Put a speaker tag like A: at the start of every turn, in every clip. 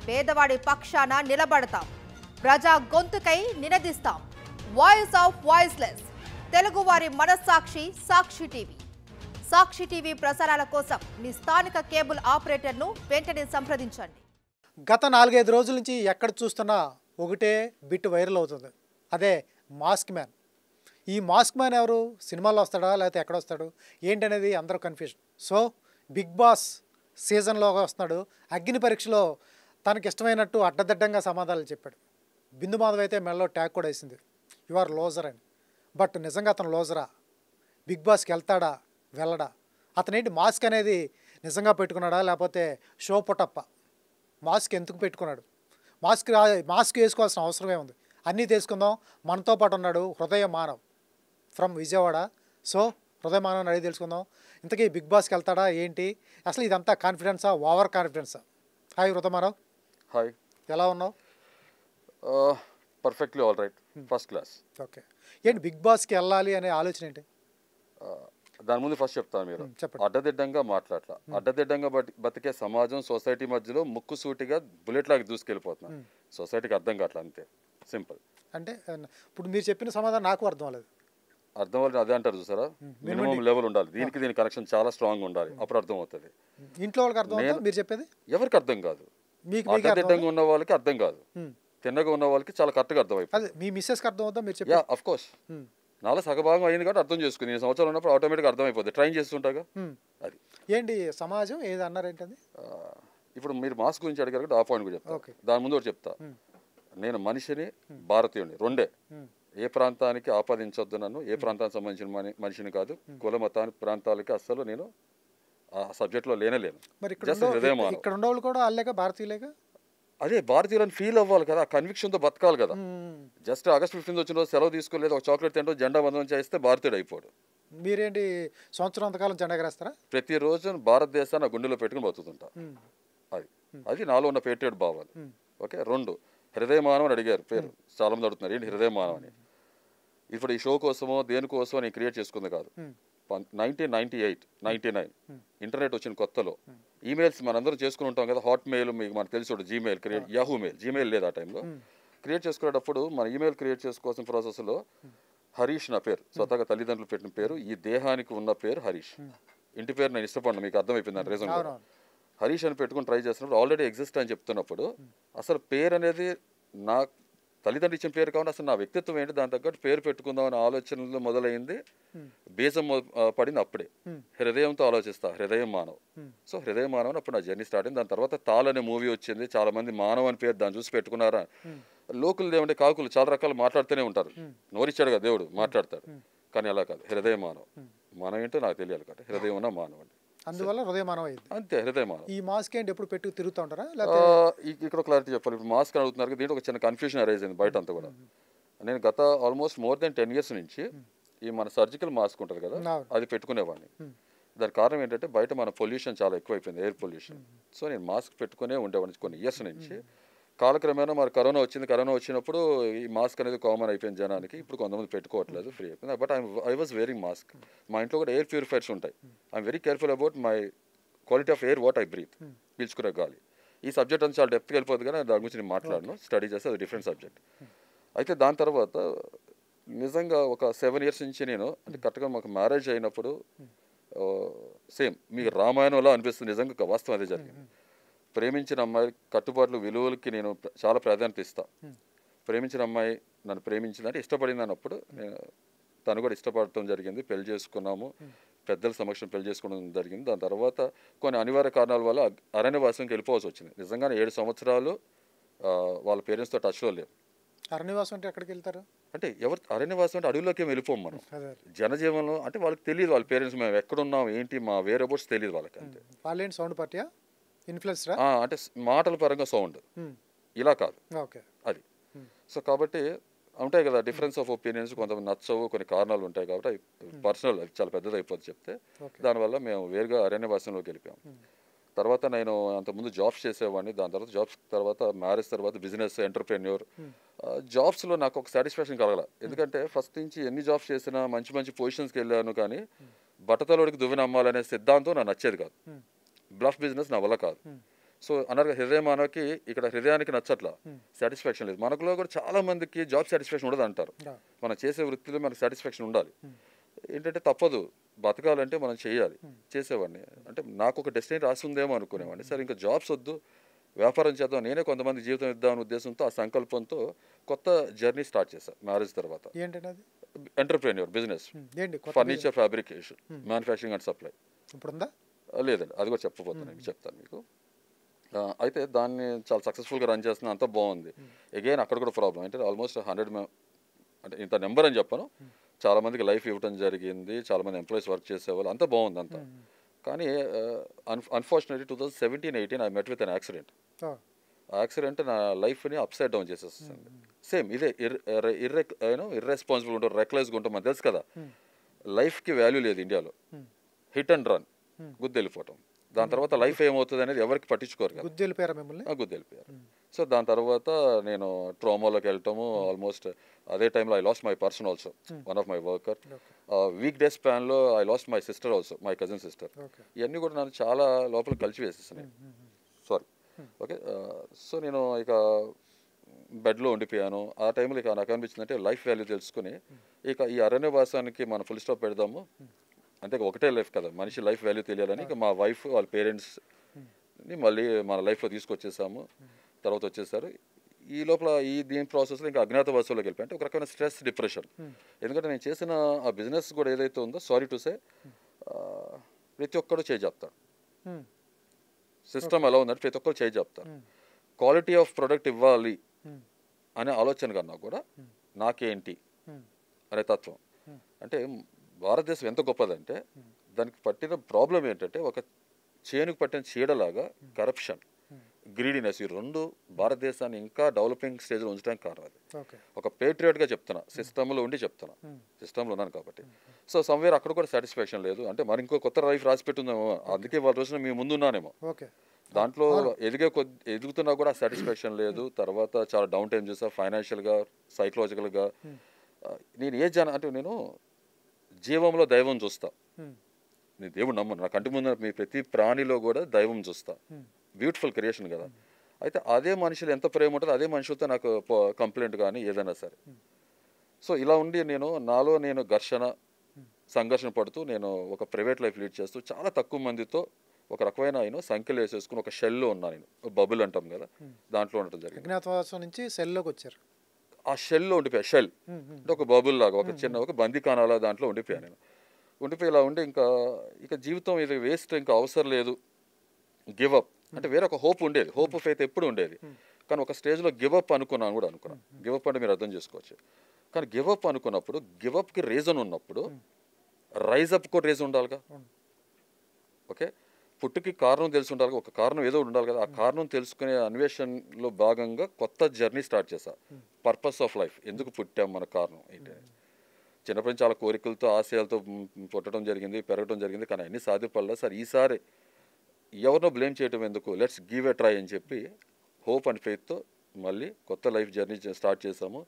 A: పేదవాడి పక్షాన నిలబడతాం, ప్రజా గొంతుకై నినదిస్తాం. వాయిస్ ఆఫ్ వాయిస్లెస్, తెలుగువారి మనస్సాక్షి సాక్షి టీవీ. సాక్షి టీవీ ప్రసారాల కోసం మీ స్థానిక కేబుల్ ఆపరేటర్ను వెంటనే సంప్రదించండి.
B: గత 4-5 రోజుల నుంచి ఎక్కడ చూస్తున్నా ఒకటే బిట్ వైరల్ అవుతుంది, అదే మాస్క్ మ్యాన్. ఈ మాస్క్ మ్యాన్ ఎవరు? సినిమాల్లో వస్తాడా లేకపోతే ఎక్కడ వస్తాడు ఏంటనేది అందరూ కన్ఫ్యూజన్. సో బిగ్ బాస్ సీజన్లో వస్తున్నాడు. అగ్ని పరీక్షలో తనకి ఇష్టమైనట్టు అడ్డదిడ్డంగా సమాధానాలు చెప్పాడు. బిందు మాధవ్ అయితే మెడలో ట్యాగ్ కూడా వేసింది, యు ఆర్ లోజర్ అని. బట్ నిజంగా అతను లోజరా? బిగ్ బాస్కి వెళ్తాడా వెళ్ళడా? అతనేంటి మాస్క్ అనేది నిజంగా పెట్టుకున్నాడా లేకపోతే షో పుటప్ప? మాస్క్ ఎందుకు పెట్టుకున్నాడు? మాస్క్ వేసుకోవాల్సిన అవసరమే ఉంది. అన్నీ తెలుసుకుందాం. మనతో పాటు ఉన్నాడు హృదయ మానవ్ ఫ్రమ్ విజయవాడ. సో హృదయ మానవ్ అడిగి తెలుసుకుందాం, ఇంతకీ బిగ్ బాస్కి వెళ్తాడా ఏంటి, అసలు ఇదంతా కాన్ఫిడెన్సా ఓవర్ కాన్ఫిడెన్సా? హాయ్ హృదయ మానవ్.
C: హాయ్,
B: ఎలా ఉన్నావు?
C: Perfectly all right, first class.
B: Okay, ఏంటి బిగ్ బాస్కి వెళ్ళాలి అనే ఆలోచన ఏంటి?
C: దాని ముందు ఫస్ట్ చెప్తాను, మీరు
B: చెప్పండి.
C: అడ్డదిడ్డంగా మాట్లాడలా. అడ్డదిడ్డంగా బతికే సమాజం, సొసైటీ మధ్యలో ముక్కు సూటిగా బుల్లెట్ లాగా దూసుకెళ్ళిపోతున్నాం. సొసైటీకి అర్థం కావట్లా, అంతే సింపుల్.
B: అంటే ఇప్పుడు మీరు చెప్పిన సమాధానం నాకు అర్థం అవ్వలేదు.
C: అర్థం అవ్వాలి, అదే అంటారు చూసారా, మినిమం లెవెల్ ఉండాలి. దీని కనెక్షన్ చాలా స్ట్రాంగ్ ఉండాలి, అప్పుడు అర్థం అవుతుంది.
B: ఇంట్లో వాళ్ళకి అర్థం అవుతుందా మీరు చెప్పేది?
C: ఎవరికి అర్థం కాదు. అడ్డదిడ్డంగా ఉన్న వాళ్ళకి అర్థం కాదు, తిన్నగా ఉన్న వాళ్ళకి చాలా కరెక్ట్గా అర్థం అయిపోతుంది.
B: మీ మిస్సెస్కి అర్థం అవుతుందా మీరు చెప్పేది?
C: అఫ్ కోర్స్, నాలో సగభాగం అయింది కాబట్టి అర్థం చేసుకుని 2 సంవత్సరాలు ఉన్నప్పుడు ఆటోమేటిక్గా అర్థం అయిపోతుంది, ట్రైన్ చేస్తుంటాగా. అది
B: ఏంటి సమాజం ఏది అన్నారు ఏంటది?
C: ఇప్పుడు మీరు మాస్క్ గురించి అడిగారు కాబట్టి ఆ పాయింట్ కూడా చెప్తా. దాని ముందు ఒకటి చెప్తా, నేను మనిషిని, భారతీయుడిని, రెండే. ఏ ప్రాంతానికి ఆపాదించొద్దు నన్ను, ఏ ప్రాంతానికి సంబంధించిన మనిషిని కాదు. కుల మతానికి ప్రాంతాలకి అస్సలు నేను ఆ సబ్జెక్ట్లో లేనేలేను. జస్ట్ హృదయమానం.
B: ఇక్కడ ఉండేవాళ్ళు కూడా అల్లేక భారతీయులేగా.
C: అదే భారతీయులని ఫీల్ అవ్వాలి కదా, కన్విక్షన్తో బతకాలి కదా. జస్ట్ ఆగస్ట్ 15 వచ్చిన రోజు సెలవు తీసుకోలేదు, ఒక చాక్లెట్ తింటూ జెండా వందనం చేస్తే భారతీయుడు అయిపోడు.
B: మీరేంటి సంవత్సరం అంతకాలం జెండా ఎగరేస్తారా?
C: ప్రతిరోజు భారతదేశాన్ని గుండెలో పెట్టుకుని బతుకుతుంటా. అది నాలో ఉన్న పేట్రియట్ భావాలు. ఓకే, 2 హృదయమానం అని అడిగారు, పేరు చాలా మంది అడుగుతున్నారు ఏంటి హృదయమానం అని. ఇప్పుడు ఈ షో కోసమో దేనికోసమో నేను క్రియేట్ చేసుకుంది కాదు. 1998, 99 ఇంటర్నెట్ వచ్చిన కొత్తలో ఈమెయిల్స్ మనందరం చేసుకుని ఉంటాం కదా. హాట్ మెయిల్ మీకు మనకు తెలిసి Gmail create, Yahoo mail, Gmail లేదు ఆ టైంలో. క్రియేట్ చేసుకునేటప్పుడు మన ఈమెయిల్ క్రియేట్ చేసుకోవాల్సిన ప్రాసెస్లో హరీష్ నా పేరు, స్వతహాగా తల్లిదండ్రులు పెట్టిన పేరు, ఈ దేహానికి ఉన్న పేరు హరీష్. ఇంటి పేరు నేను ఇష్టపడిన, మీకు అర్థమైపోయింది దాని రీజన్ కూడా. హరీష్ అని పెట్టుకుని ట్రై చేస్తున్నప్పుడు ఆల్రెడీ ఎగ్జిస్ట్ అని చెప్తున్నప్పుడు అసలు పేరు అనేది నా తల్లిదండ్రులు ఇచ్చిన పేరు కావాలి, అసలు నా వ్యక్తిత్వం ఏంటి, దాని తగ్గట్టు పేరు పెట్టుకుందాం అనే ఆలోచనలు మొదలైంది. బీజం పడింది అప్పుడే. హృదయంతో ఆలోచిస్తా, హృదయం మానవ్. సో హృదయం మానవ్ అప్పుడు నా జర్నీ స్టార్ట్ అయింది. దాని తర్వాత తాల్ అనే మూవీ వచ్చింది, చాలా మంది మానవ్ అని పేరు దాన్ని చూసి పెట్టుకున్నారా. లోకల్ ఏమంటే కాకులు చాలా రకాలు మాట్లాడుతూనే ఉంటారు, నోరిచ్చాడు కదా దేవుడు, మాట్లాడతాడు. కానీ అలా కాదు, హృదయ మానవ్. మనం ఏంటో నాకు తెలియాలి కదా, హృదయం ఉన్న మానవ్ అండి.
B: అందువల్ల హృదయ మానవ అయింది, అంతే.
C: హృదయ మానవ్.
B: ఈ మాస్క్ ఏంటి ఎప్పుడు పెట్టుకు తిరుగుతూ ఉంటారా?
C: ఇక్కడ క్లారిటీ చెప్పాలి. ఇప్పుడు మాస్క్ అడుగుతున్నారు, దీంట్లో ఒక చిన్న కన్ఫ్యూజన్ అరైజ్ అయింది బయట అంతా కూడా. నేను గత ఆల్మోస్ట్ మోర్ దెన్ 10 years నుంచి ఈ మన సర్జికల్ మాస్క్ ఉంటుంది కదా, అది పెట్టుకునేవాడిని. దాని కారణం ఏంటంటే బయట మన పొల్యూషన్ చాలా ఎక్కువైపోయింది, ఎయిర్ పొల్యూషన్. సో నేను మాస్క్ పెట్టుకునే ఉండేవాడిని కొన్ని ఇయర్స్ నుంచి. కాలక్రమేణా మరి కరోనా వచ్చింది. కరోనా వచ్చినప్పుడు ఈ మాస్క్ అనేది కామన్ అయిపోయింది జనానికి. ఇప్పుడు కొంతమంది పెట్టుకోవట్లేదు, ఫ్రీ అయిపోయింది. But I was wearing mask. మా ఇంట్లో కూడా ఎయిర్ ప్యూరిఫైర్స్ ఉంటాయి. I'm very careful about my quality of air what I breathe, పీల్చుకునే గాలి. ఈ సబ్జెక్ట్ అంతా చాలా డెప్త్కి వెళ్ళిపోతుంది కానీ దాని గురించి నేను మాట్లాడను, స్టడీ చేస్తే అది డిఫరెంట్ సబ్జెక్ట్. అయితే దాని తర్వాత నిజంగా ఒక 7 years నుంచి నేను, అంటే కరెక్ట్గా మాకు మ్యారేజ్ అయినప్పుడు సేమ్ మీకు రామాయణంలో అనిపిస్తుంది, నిజంగా వాస్తవం అదే జరిగింది. ప్రేమించిన అమ్మాయి కట్టుబాట్లు, విలువలకి నేను చాలా ప్రాధాన్యత ఇస్తాను. ప్రేమించిన అమ్మాయి నన్ను ప్రేమించిందంటే ఇష్టపడింది అన్నప్పుడు తను కూడా ఇష్టపడటం జరిగింది. పెళ్లి చేసుకున్నాము, పెద్దల సమక్షం పెళ్లి చేసుకోవడం జరిగింది. దాని తర్వాత కొన్ని అనివార్య కారణాల వల్ల అరణ్యవాసంకి వెళ్ళిపోవాల్సి వచ్చింది. నిజంగానే 7 సంవత్సరాలు వాళ్ళ పేరెంట్స్తో టచ్లో లేరు.
B: అరణ్యవాసం అంటే ఎక్కడికి వెళ్తారు? అంటే
C: ఎవరు అరణ్యవాసం అంటే అడవిలోకి వెళ్ళిపోం మనం. జనజీవనంలో అంటే వాళ్ళకి తెలియదు, వాళ్ళ పేరెంట్స్ మేము ఎక్కడున్నాం ఏంటి మా వేరే బోట్స్ తెలియదు వాళ్ళకి. అంతే.
B: వాళ్ళేంటి సౌండ్ పార్టీయా, ఇన్ఫ్లుయెన్సరా?
C: అంటే మాటల పరంగా సౌండ్, ఇలా కాదు అది. సో కాబట్టి ఉంటాయి కదా డిఫరెన్స్ ఆఫ్ ఒపీనియన్స్, కొంతమంది నచ్చవు, కొన్ని కారణాలు ఉంటాయి కాబట్టి పర్సనల్, చాలా పెద్దది అయిపోతుంది చెప్తే. దానివల్ల మేము వేరుగా అరణ్యవాసంలోకి వెళ్ళిపోయాం. తర్వాత నేను అంతకుముందు జాబ్స్ చేసేవాడిని. దాని తర్వాత జాబ్స్ తర్వాత మ్యారేజ్ తర్వాత బిజినెస్ ఎంటర్ప్రెన్యూర్. జాబ్స్లో నాకు ఒక సాటిస్ఫాక్షన్ కలగల. ఎందుకంటే ఫస్ట్ నుంచి ఎన్ని జాబ్స్ చేసినా మంచి మంచి పొజిషన్స్కి వెళ్ళాను, కానీ బట్టతలోడికి దువ్వెన అమ్మాలనే సిద్ధాంతం నాకు నచ్చేది కాదు. బ్లఫ్ బిజినెస్ నా వల్ల కాదు. సో అన్నారు హృదయ మానవకి ఇక్కడ హృదయానికి నచ్చట్లా, సాటిస్ఫాక్షన్ లేదు. మనకులో కూడా చాలా మందికి జాబ్ సాటిస్ఫాక్షన్ ఉండదు అంటారు. మనం చేసే వృత్తిలో మనకు సాటిస్ఫాక్షన్ ఉండాలి. ఏంటంటే తప్పదు, బతకాలంటే మనం చేయాలి. చేసేవాడిని అంటే నాకు ఒక డెస్టినీ రాసి ఉందేమో అనుకునేవాడిని. సరే ఇంకా జాబ్స్ వద్దు, వ్యాపారం చేద్దాం, నేనే కొంతమంది జీవితం ఇద్దామనే ఉద్దేశంతో, ఆ సంకల్పంతో కొత్త జర్నీ స్టార్ట్ చేశాను మ్యారేజ్ తర్వాత. Entrepreneur business, furniture fabrication, manufacturing and supply.
B: ఇప్పుడుందా?
C: లేదండి, అది కూడా చెప్పబోతున్నాను, చెప్తాను మీకు. అయితే దాన్ని చాలా సక్సెస్ఫుల్గా రన్ చేస్తున్నా, అంతా బాగుంది. అగైన్ అక్కడ కూడా ప్రాబ్లం అంటే ఆల్మోస్ట్ 100 అంటే ఇంత నెంబర్ అని చెప్పను, చాలామందికి లైఫ్ ఇవ్వడం జరిగింది, చాలామంది ఎంప్లాయీస్ వర్క్ చేసేవాళ్ళు, అంతా బాగుంది అంతా. కానీ unfortunately 2017-18 I met with an accident. ఆ యాక్సిడెంట్ నా లైఫ్ని అప్సైడ్ డౌన్ చేసేస్తుంది. సేమ్ ఇదే ఇర్రెస్పాన్సిబుల్ ఉంటాం, రెక్లెస్గా ఉంటాం, మనకు తెలుసు కదా. లైఫ్కి వాల్యూ లేదు ఇండియాలో. హిట్ అండ్ రన్, గుద్దు వెళ్ళిపోవటం. దాని తర్వాత లైఫ్ ఏమవుతుంది అనేది ఎవరికి పట్టించుకోరు కదా.
B: గుద్దు వెళ్ళిపోయారు.
C: సో దాని తర్వాత నేను ట్రోమాలోకి వెళ్ళటము, ఆల్మోస్ట్ అదే టైంలో I lost my person also, one of my worker. Week day స్పాన్లో I lost my sister also, my cousin sister. ఇవన్నీ కూడా నన్ను చాలా లోపల కలిసి వేసేస్తున్నాయి. Sorry, okay. సో నేను ఇక బెడ్లో ఉండిపోయాను. ఆ టైంలో ఇక నాకు అనిపించిందంటే లైఫ్ వాల్యూ తెలుసుకుని ఇక ఈ అరణ్యవాసానికి మనం ఫుల్ స్టాప్ పెడదాము. అంతే, ఒకటే లైఫ్ కదా, మనిషి లైఫ్ వాల్యూ తెలియాలని ఇక మా వైఫ్ వాళ్ళ పేరెంట్స్ని మళ్ళీ మన లైఫ్లో తీసుకొచ్చేసాము. తర్వాత వచ్చేసారు. ఈ లోపల దీని ప్రాసెస్లో ఇంకా అజ్ఞాతవాసంలోకి వెళ్ళిపోయి, అంటే ఒక రకమైన స్ట్రెస్, డిప్రెషన్. ఎందుకంటే నేను చేసిన ఆ బిజినెస్ కూడా ఏదైతే ఉందో, సారీ టు సే, ప్రతి ఒక్కరు చేయి చెప్తారు. సిస్టమ్ ఎలా ఉందంటే ప్రతి ఒక్కరు చేయి చెప్తారు. క్వాలిటీ ఆఫ్ ప్రొడక్ట్ ఇవ్వాలి అనే ఆలోచన కన్నా కూడా నాకేంటి అనే తత్వం. అంటే భారతదేశం ఎంత గొప్పదంటే దానికి పట్టిన ప్రాబ్లం ఏంటంటే, ఒక చేనుకు పట్టిన చీడలాగా కరప్షన్, గ్రీడీనెస్, ఈ రెండు భారతదేశాన్ని ఇంకా డెవలపింగ్ స్టేజ్లో ఉంచడానికి కారణం. అది ఒక పేట్రియట్గా చెప్తున్నా, సిస్టంలో ఉండి చెప్తున్నా, సిస్టంలో ఉన్నాను కాబట్టి. సో సమ్వేర్ అక్కడ కూడా సాటిస్ఫాక్షన్ లేదు. అంటే మరి ఇంకో కొత్త లైఫ్ రాసి పెట్టుందేమో, అందుకే వాళ్ళ రోజున మీ ముందున్నానేమో. దాంట్లో ఎదుగుతున్నా కూడా సాటిస్ఫాక్షన్ లేదు. తర్వాత చాలా డౌన్ టైం చేసా, ఫైనాన్షియల్గా, సైకలాజికల్గా. నేను అంటే నేను జీవంలో దైవం చూస్తా, నేను దేవుడు నమ్మను. నా కంటి ముందు మీ ప్రతి ప్రాణిలో కూడా దైవం చూస్తా. బ్యూటిఫుల్ క్రియేషన్ కదా. అయితే అదే మనుషులు ఎంత ప్రేమ ఉంటుందో అదే మనుషులతో నాకు కంప్లైంట్ కానీ ఏదైనా సరే. సో ఇలా ఉండి నాలో నేను సంఘర్షణ పడుతూ నేను ఒక ప్రైవేట్ లైఫ్ లీడ్ చేస్తూ చాలా తక్కువ మందితో ఒక రకమైన సంఖ్యలు వేసేసుకుని ఒక షెల్లో ఉన్నాను. నేను బబుల్ అంటాం కదా, దాంట్లో ఉండటం జరిగింది.
B: అజ్ఞాతవాసం నుంచి సెల్లోకి వచ్చారు.
C: ఆ షెల్లో ఉండిపోయా. షెల్ అంటే ఒక బబుల్ లాగా, ఒక చిన్న ఒక బందీకానాలా దాంట్లో ఉండిపోయాను నేను. ఉండిపోయి ఇలా ఉండి ఇక జీవితం ఇది వేస్ట్, ఇంకా అవసరం లేదు, గివ్ అప్. అంటే వేరే ఒక హోప్ ఉండేది, హోప్ ఆఫ్ ఫెయిత్ ఎప్పుడు ఉండేది. కానీ ఒక స్టేజ్లో గివ్ అప్ అనుకున్నాను. గివ్ అప్ అంటే మీరు అర్థం చేసుకోవచ్చు. కానీ గివ్ అప్ అనుకున్నప్పుడు, గివ్ అప్కి రీజన్ ఉన్నప్పుడు రైజ్ అప్ కూడా రీజన్ ఉండాలిగా. ఓకే, పుట్టుకి కారణం తెలిసి ఉండాలి, ఒక కారణం ఏదో ఉండాలి కదా. ఆ కారణం తెలుసుకునే అన్వేషణలో భాగంగా కొత్త జర్నీ స్టార్ట్ చేశా. పర్పస్ ఆఫ్ లైఫ్, ఎందుకు పుట్టాం, మన కారణం ఏంటి. చిన్నప్పటి నుంచి చాలా కోరికలతో, ఆశయాలతో పుట్టడం జరిగింది, పెరగడం జరిగింది. కానీ అన్నీ సాధ్యపడలేదు. సార్ ఈసారి ఎవరినో బ్లేమ్ చేయడం ఎందుకు, లెట్స్ గివ్ ఎ ట్రై అని చెప్పి హోప్ అండ్ ఫెయిత్తో మళ్ళీ కొత్త లైఫ్ జర్నీ స్టార్ట్ చేసాము.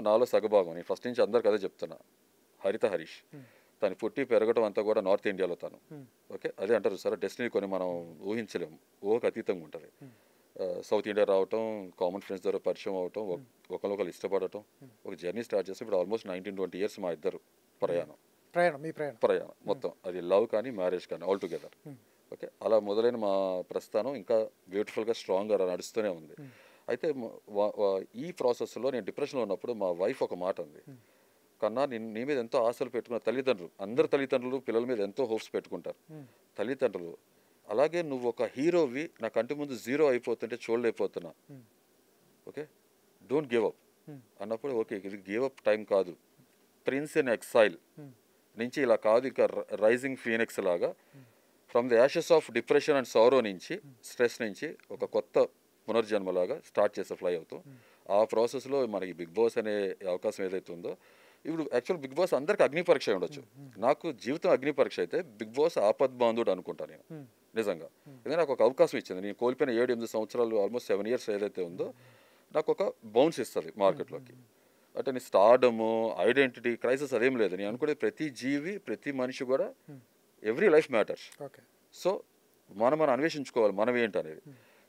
C: నాలో సగభాగం, నేను ఫస్ట్ నుంచి అందరికి అదే చెప్తున్నా, హరిత హరీష్. తను పుట్టి పెరగడం అంతా కూడా నార్త్ ఇండియాలో తను. ఓకే, అదే అంటారు సార్, డెస్టినీ కొన్ని మనం ఊహించలేము, ఊహకు అతీతంగా ఉంటుంది. సౌత్ ఇండియా రావటం, కామన్ ఫ్రెండ్స్ ద్వారా పరిచయం అవటం, ఒకరికొకరు ఇష్టపడటం, ఒక జర్నీ స్టార్ట్ చేస్తే ఇప్పుడు ఆల్మోస్ట్ 19-20 years మా ఇద్దరు ప్రయాణం మొత్తం. అది లవ్ కానీ మ్యారేజ్ కానీ ఆల్ టుగెదర్. ఓకే, అలా మొదలైన మా ప్రస్థానం ఇంకా బ్యూటిఫుల్గా స్ట్రాంగ్గా నడుస్తూనే ఉంది. అయితే ఈ ప్రాసెస్లో నేను డిప్రెషన్లో ఉన్నప్పుడు మా వైఫ్ ఒక మాట ఉంది, కన్నా నీ మీద ఎంతో ఆశలు పెట్టుకున్న తల్లిదండ్రులు, అందరు తల్లిదండ్రులు పిల్లల మీద ఎంతో హోప్స్ పెట్టుకుంటారు. తల్లిదండ్రులు అలాగే నువ్వు ఒక హీరోవి, నా కంటి ముందు జీరో అయిపోతుంటే చూడలేకపోతున్నా. ఓకే, డోంట్ గివ్ అప్ అన్నప్పుడు, ఓకే ఇది గివ్ అప్ టైం కాదు, ప్రిన్స్ ఇన్ ఎక్సైల్ నుంచి ఇలా కాదు, ఇంకా రైజింగ్ ఫీనిక్స్ లాగా from the ashes of depression and sorrow నుంచి, స్ట్రెస్ నుంచి ఒక కొత్త పునర్జన్మలాగా స్టార్ట్ చేసే ఫ్లై అవుతాం. ఆ ప్రాసెస్లో మనకి బిగ్ బాస్ అనే అవకాశం ఏదైతే ఉందో, ఇప్పుడు యాక్చువల్ బిగ్ బాస్ అందరికి అగ్ని పరీక్ష ఉండొచ్చు, నాకు జీవితం అగ్ని పరీక్ష అయితే బిగ్ బాస్ ఆపద్బాంధుడు అనుకుంటాను నేను నిజంగా. ఎందుకంటే నాకు ఒక అవకాశం ఇచ్చింది. నేను కోల్పోయిన 7-8 సంవత్సరాలు, ఆల్మోస్ట్ 7 years ఏదైతే ఉందో, నాకు ఒక బౌన్స్ ఇస్తుంది మార్కెట్లోకి. అంటే నీ స్టార్డము, ఐడెంటిటీ క్రైసిస్ అదేం లేదు. నేను అనుకునే ప్రతి జీవి, ప్రతి మనిషి కూడా ఎవ్రీ లైఫ్ మ్యాటర్స్. సో మనం అన్వేషించుకోవాలి మనం ఏంటి అనేది.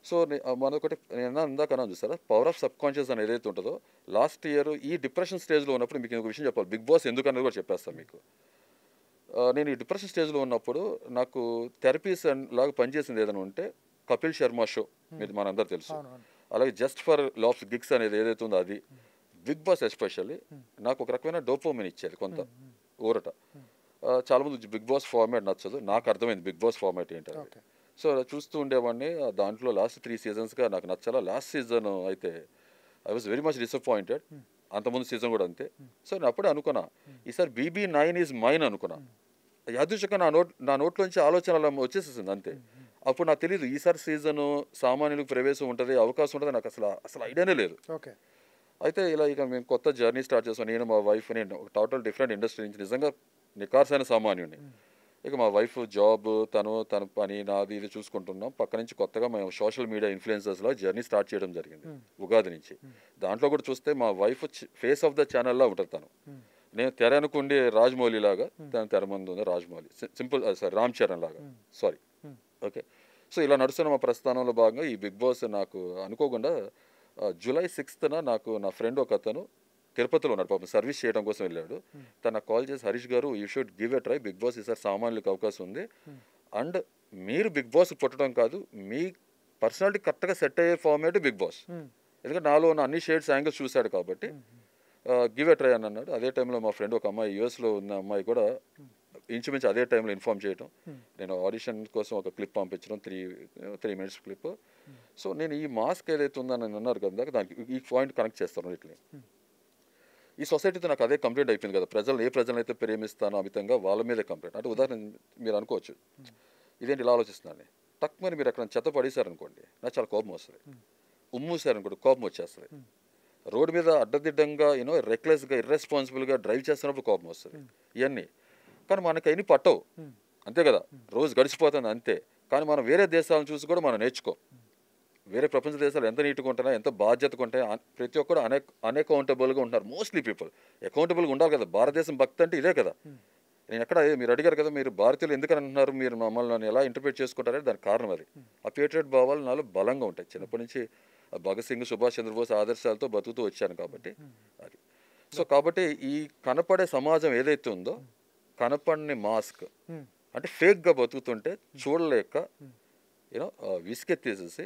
C: సో మనొకటి నేను ఇందాక అన్నాను చూసారా, పవర్ ఆఫ్ సబ్ కాన్షియస్ అని ఏదైతే ఉంటుందో, లాస్ట్ ఇయర్ ఈ డిప్రెషన్ స్టేజ్లో ఉన్నప్పుడు మీకు ఒక విషయం చెప్పాలి, బిగ్ బాస్ ఎందుకు అనేది కూడా చెప్పేస్తాను మీకు. నేను ఈ డిప్రెషన్ స్టేజ్లో ఉన్నప్పుడు నాకు థెరపీస్ లాగా పనిచేసింది ఏదైనా ఉంటే కపిల్ శర్మ షో, మీరు మనందరూ తెలుసు. అలాగే జస్ట్ ఫర్ లాఫ్స్ గిగ్స్ అనేది ఏదైతే ఉందో అది, బిగ్ బాస్ ఎస్పెషల్లీ నాకు ఒక రకమైన డోపోమిన్ ఇచ్చేది, కొంత ఊరట. చాలామంది బిగ్ బాస్ ఫార్మాట్ నచ్చదు, నాకు అర్థమైంది బిగ్ బాస్ ఫార్మాట్ ఏంటంటే. సో చూస్తూ ఉండేవాడిని, దాంట్లో లాస్ట్ 3 సీజన్స్గా నాకు నచ్చాలా. లాస్ట్ సీజన్ అయితే I was very much disappointed, అంతకుముందు సీజన్ కూడా అంతే. సో నేను అప్పుడే అనుకున్నా, ఈసారి BB9 ఈజ్ మైన్ అనుకున్నా. యాదృచ్ఛికంగా నా నోట్లోంచి ఆలోచన అలా వచ్చేసేసింది అంతే. అప్పుడు నాకు తెలియదు ఈసారి సీజను సామాన్యులకు ప్రవేశం ఉంటుంది, అవకాశం ఉంటుంది, నాకు అసలు ఐడియానే లేదు. అయితే ఇలా ఇక మేము కొత్త జర్నీ స్టార్ట్ చేసాం, నేను మా వైఫ్. నేను ఒక టోటల్ డిఫరెంట్ ఇండస్ట్రీ నుంచి నిజంగా నికార్సైన సామాన్యుని. ఇక మా వైఫ్ జాబ్, తన పని, నాది ఇది చూసుకుంటున్నాం. పక్క నుంచి కొత్తగా మేము సోషల్ మీడియా ఇన్ఫ్లుయెన్సర్స్లో జర్నీ స్టార్ట్ చేయడం జరిగింది ఉగాది నుంచి. దాంట్లో కూడా చూస్తే మా వైఫ్ ఫేస్ ఆఫ్ ద ఛానల్లో ఉంటుంది తను. నేను తెర అనుకుండే రాజమౌళి లాగా, తన తెర ముందు ఉంది రాజమౌళి, సింపుల్ సారీ రామ్ చరణ్ లాగా, సారీ. ఓకే, సో ఇలా నడుస్తున్న మా ప్రస్థానంలో భాగంగా ఈ బిగ్ బాస్ నాకు అనుకోకుండా జూలై 6th నాకు నా ఫ్రెండ్ ఒక అతను తిరుపతిలో ఉన్నాడు, పాపం సర్వీస్ చేయడం కోసం వెళ్ళాడు. తను నాకు కాల్ చేసి, Harish garu you should give a try, big boss ఈసారి సామాన్యులకు అవకాశం ఉంది, అండ్ మీరు బిగ్ బాస్ పుట్టడం కాదు, మీ పర్సనాలిటీ కరెక్ట్గా సెట్ అయ్యే ఫార్మేట్ బిగ్ బాస్. ఎందుకంటే నాలో ఉన్న అన్ని షేడ్స్ యాంగిల్స్ చూశాడు కాబట్టి గివ్ ఎ ట్రై అని అన్నాడు. అదే టైంలో మా ఫ్రెండ్ ఒక అమ్మాయి, యూఎస్లో ఉన్న అమ్మాయి కూడా ఇంచుమించు అదే టైంలో ఇన్ఫార్మ్ చేయడం. నేను ఆడిషన్ కోసం ఒక క్లిప్ పంపించడం, 3 minutes క్లిప్. సో నేను ఈ మాస్క్ ఏదైతే ఉందని నేను అన్నారు కదా, దానికి ఈ పాయింట్ కనెక్ట్ చేస్తాను. ఇట్లా ఈ సొసైటీతో నాకు అదే కంప్లైంట్ అయిపోయింది కదా, ప్రజలను అయితే ప్రేమిస్తానో అమితంగా వాళ్ళ మీదే కంప్లైంట్. అంటే ఉదాహరణ మీరు అనుకోవచ్చు, ఇదేంటి ఇలా ఆలోచిస్తున్నాను, టక్ మరి మీరు అక్కడ చెత్త పడేశారనుకోండి, నాకు చాలా కోపం వస్తుంది. ఉమ్మూసారనుకోండి, కోపం వచ్చేస్తుంది. రోడ్డు మీద అడ్డదిడ్డంగా రెక్లెస్గా ఇర్రెస్పాన్సిబుల్గా డ్రైవ్ చేస్తున్నప్పుడు కోపం వస్తుంది. ఇవన్నీ కానీ మనకి అయినా పట్టవు, అంతే కదా, రోజు గడిచిపోతుంది అంతే. కానీ మనం వేరే దేశాలను చూసి కూడా మనం నేర్చుకో. వేరే ప్రపంచ దేశాలు ఎంత నీట్గా ఉంటున్నాయి, ఎంత బాధ్యతగా ఉంటాయి, ప్రతి ఒక్కరు అన్అకౌంటబుల్గా ఉంటారు. మోస్ట్లీ పీపుల్ అకౌంటబుల్గా ఉండాలి కదా. భారతదేశం భక్తి అంటే ఇదే కదా. నేను ఎక్కడ మీరు అడిగారు కదా, మీరు భారతీయులు ఎందుకని అంటున్నారు, మీరు మమ్మల్ని ఎలా ఇంటర్ప్రిట్ చేసుకుంటారంటే దానికి కారణం అది. ఆ పేట్రియట్ భావాలు నాలో బలంగా ఉంటాయి. చిన్నప్పటి నుంచి భగత్ సింగ్, సుభాష్ చంద్రబోస్ ఆదర్శాలతో బతుకుతూ వచ్చాను కాబట్టి అది. సో కాబట్టి ఈ కనపడే సమాజం ఏదైతే ఉందో, కనపడని మాస్క్ అంటే ఫేక్గా బతుకుతుంటే చూడలేక విసుకెత్తేసేసి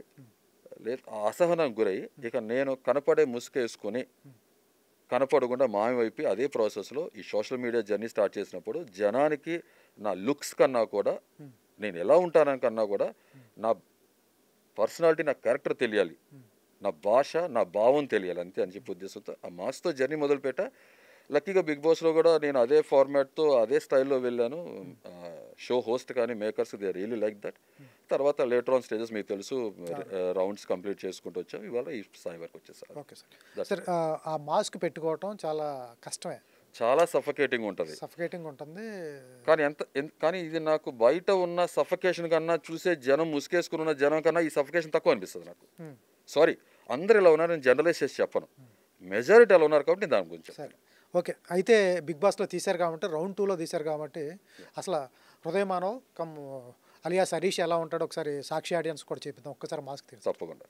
C: లేదు అసహనానికి గురయ్యి, ఇక నేను కనపడే ముసుకేసుకొని కనపడకుండా మాయమైపోయి అదే ప్రాసెస్లో ఈ సోషల్ మీడియా జర్నీ స్టార్ట్ చేసినప్పుడు జనానికి నా లుక్స్ కన్నా కూడా, నేను ఎలా ఉంటానని కన్నా కూడా నా పర్సనాలిటీ, నా క్యారెక్టర్ తెలియాలి, నా భాష, నా భావం తెలియాలి, అంతే అని చెప్పి ఉద్దేశంతో ఆ మాస్క్తో జర్నీ మొదలుపెట్టా. లక్కీగా బిగ్ బాస్లో కూడా నేను అదే ఫార్మాట్తో అదే స్టైల్లో వెళ్ళాను. షో హోస్ట్ కానీ makers they really like that. తర్వాత లేటర్ ఆన్ స్టేజెస్ మీకు తెలుసు రౌండ్స్ కంప్లీట్ చేసుకుంటూ వచ్చాం. ఇవాళ ఈ స్థాయి వరకు వచ్చేసారు.
B: ఓకే సార్, ఆ మాస్క్ పెట్టుకోవటం చాలా కష్టమే,
C: చాలా సఫకేటింగ్ ఉంటుంది. కానీ ఇది నాకు బయట ఉన్న సఫకేషన్ కన్నా చూసే జనం, ముసుకేసుకుని ఉన్న జనం కన్నా ఈ సఫకేషన్ తక్కువ అనిపిస్తుంది నాకు. సారీ, అందరు ఇలా ఉన్నారు, నేను జనరలైజ్ చేసి చెప్పను, మెజారిటీ అలా ఉన్నారు కాబట్టి నేను దాని గురించి చెప్పాను.
B: ఓకే, అయితే బిగ్ బాస్లో తీశారు కాబట్టి, రౌండ్ 2లో తీశారు కాబట్టి, అసలు హృదయమానవ్ కమ్ అలియాస్ హరీష్ ఎలా ఉంటాడో ఒకసారి సాక్షి ఆడియన్స్ కూడా చెప్తాం. ఒక్కసారి మాస్క్ తీసి
C: తప్పకుండా.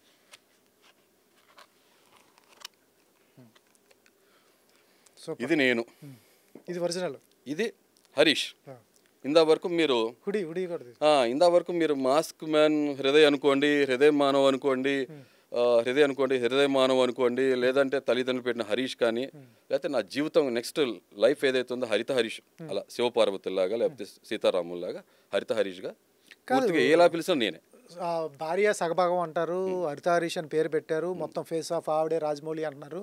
B: సో
C: ఇది నేను,
B: ఇది ఒరిజినల్,
C: ఇది హరీష్. ఇంతవరకు మీరు ఇంతవరకు మీరు మాస్క్ మ్యాన్ హృదయ్ అనుకోండి, హృదయ మానవ్ అనుకోండి, హృదయ మానవ్ అనుకోండి, లేదంటే తల్లిదండ్రులు పెట్టిన హరీష్ కానీ, లేకపోతే నా జీవితం నెక్స్ట్ లైఫ్ ఏదైతే ఉందో హరిత హరీష్, అలా శివపార్వతుల్లాగా లేకపోతే సీతారాముల్లాగా హరిత హరీష్గా పూర్తిగా ఎలా పిలిచిన నేనే.
B: భార్య సగభాగం అంటారు, హరిత హరీష్ అని పేరు పెట్టారు, మొత్తం ఫేస్ ఆఫ్ ఆవిడే రాజమౌళి అంటున్నారు.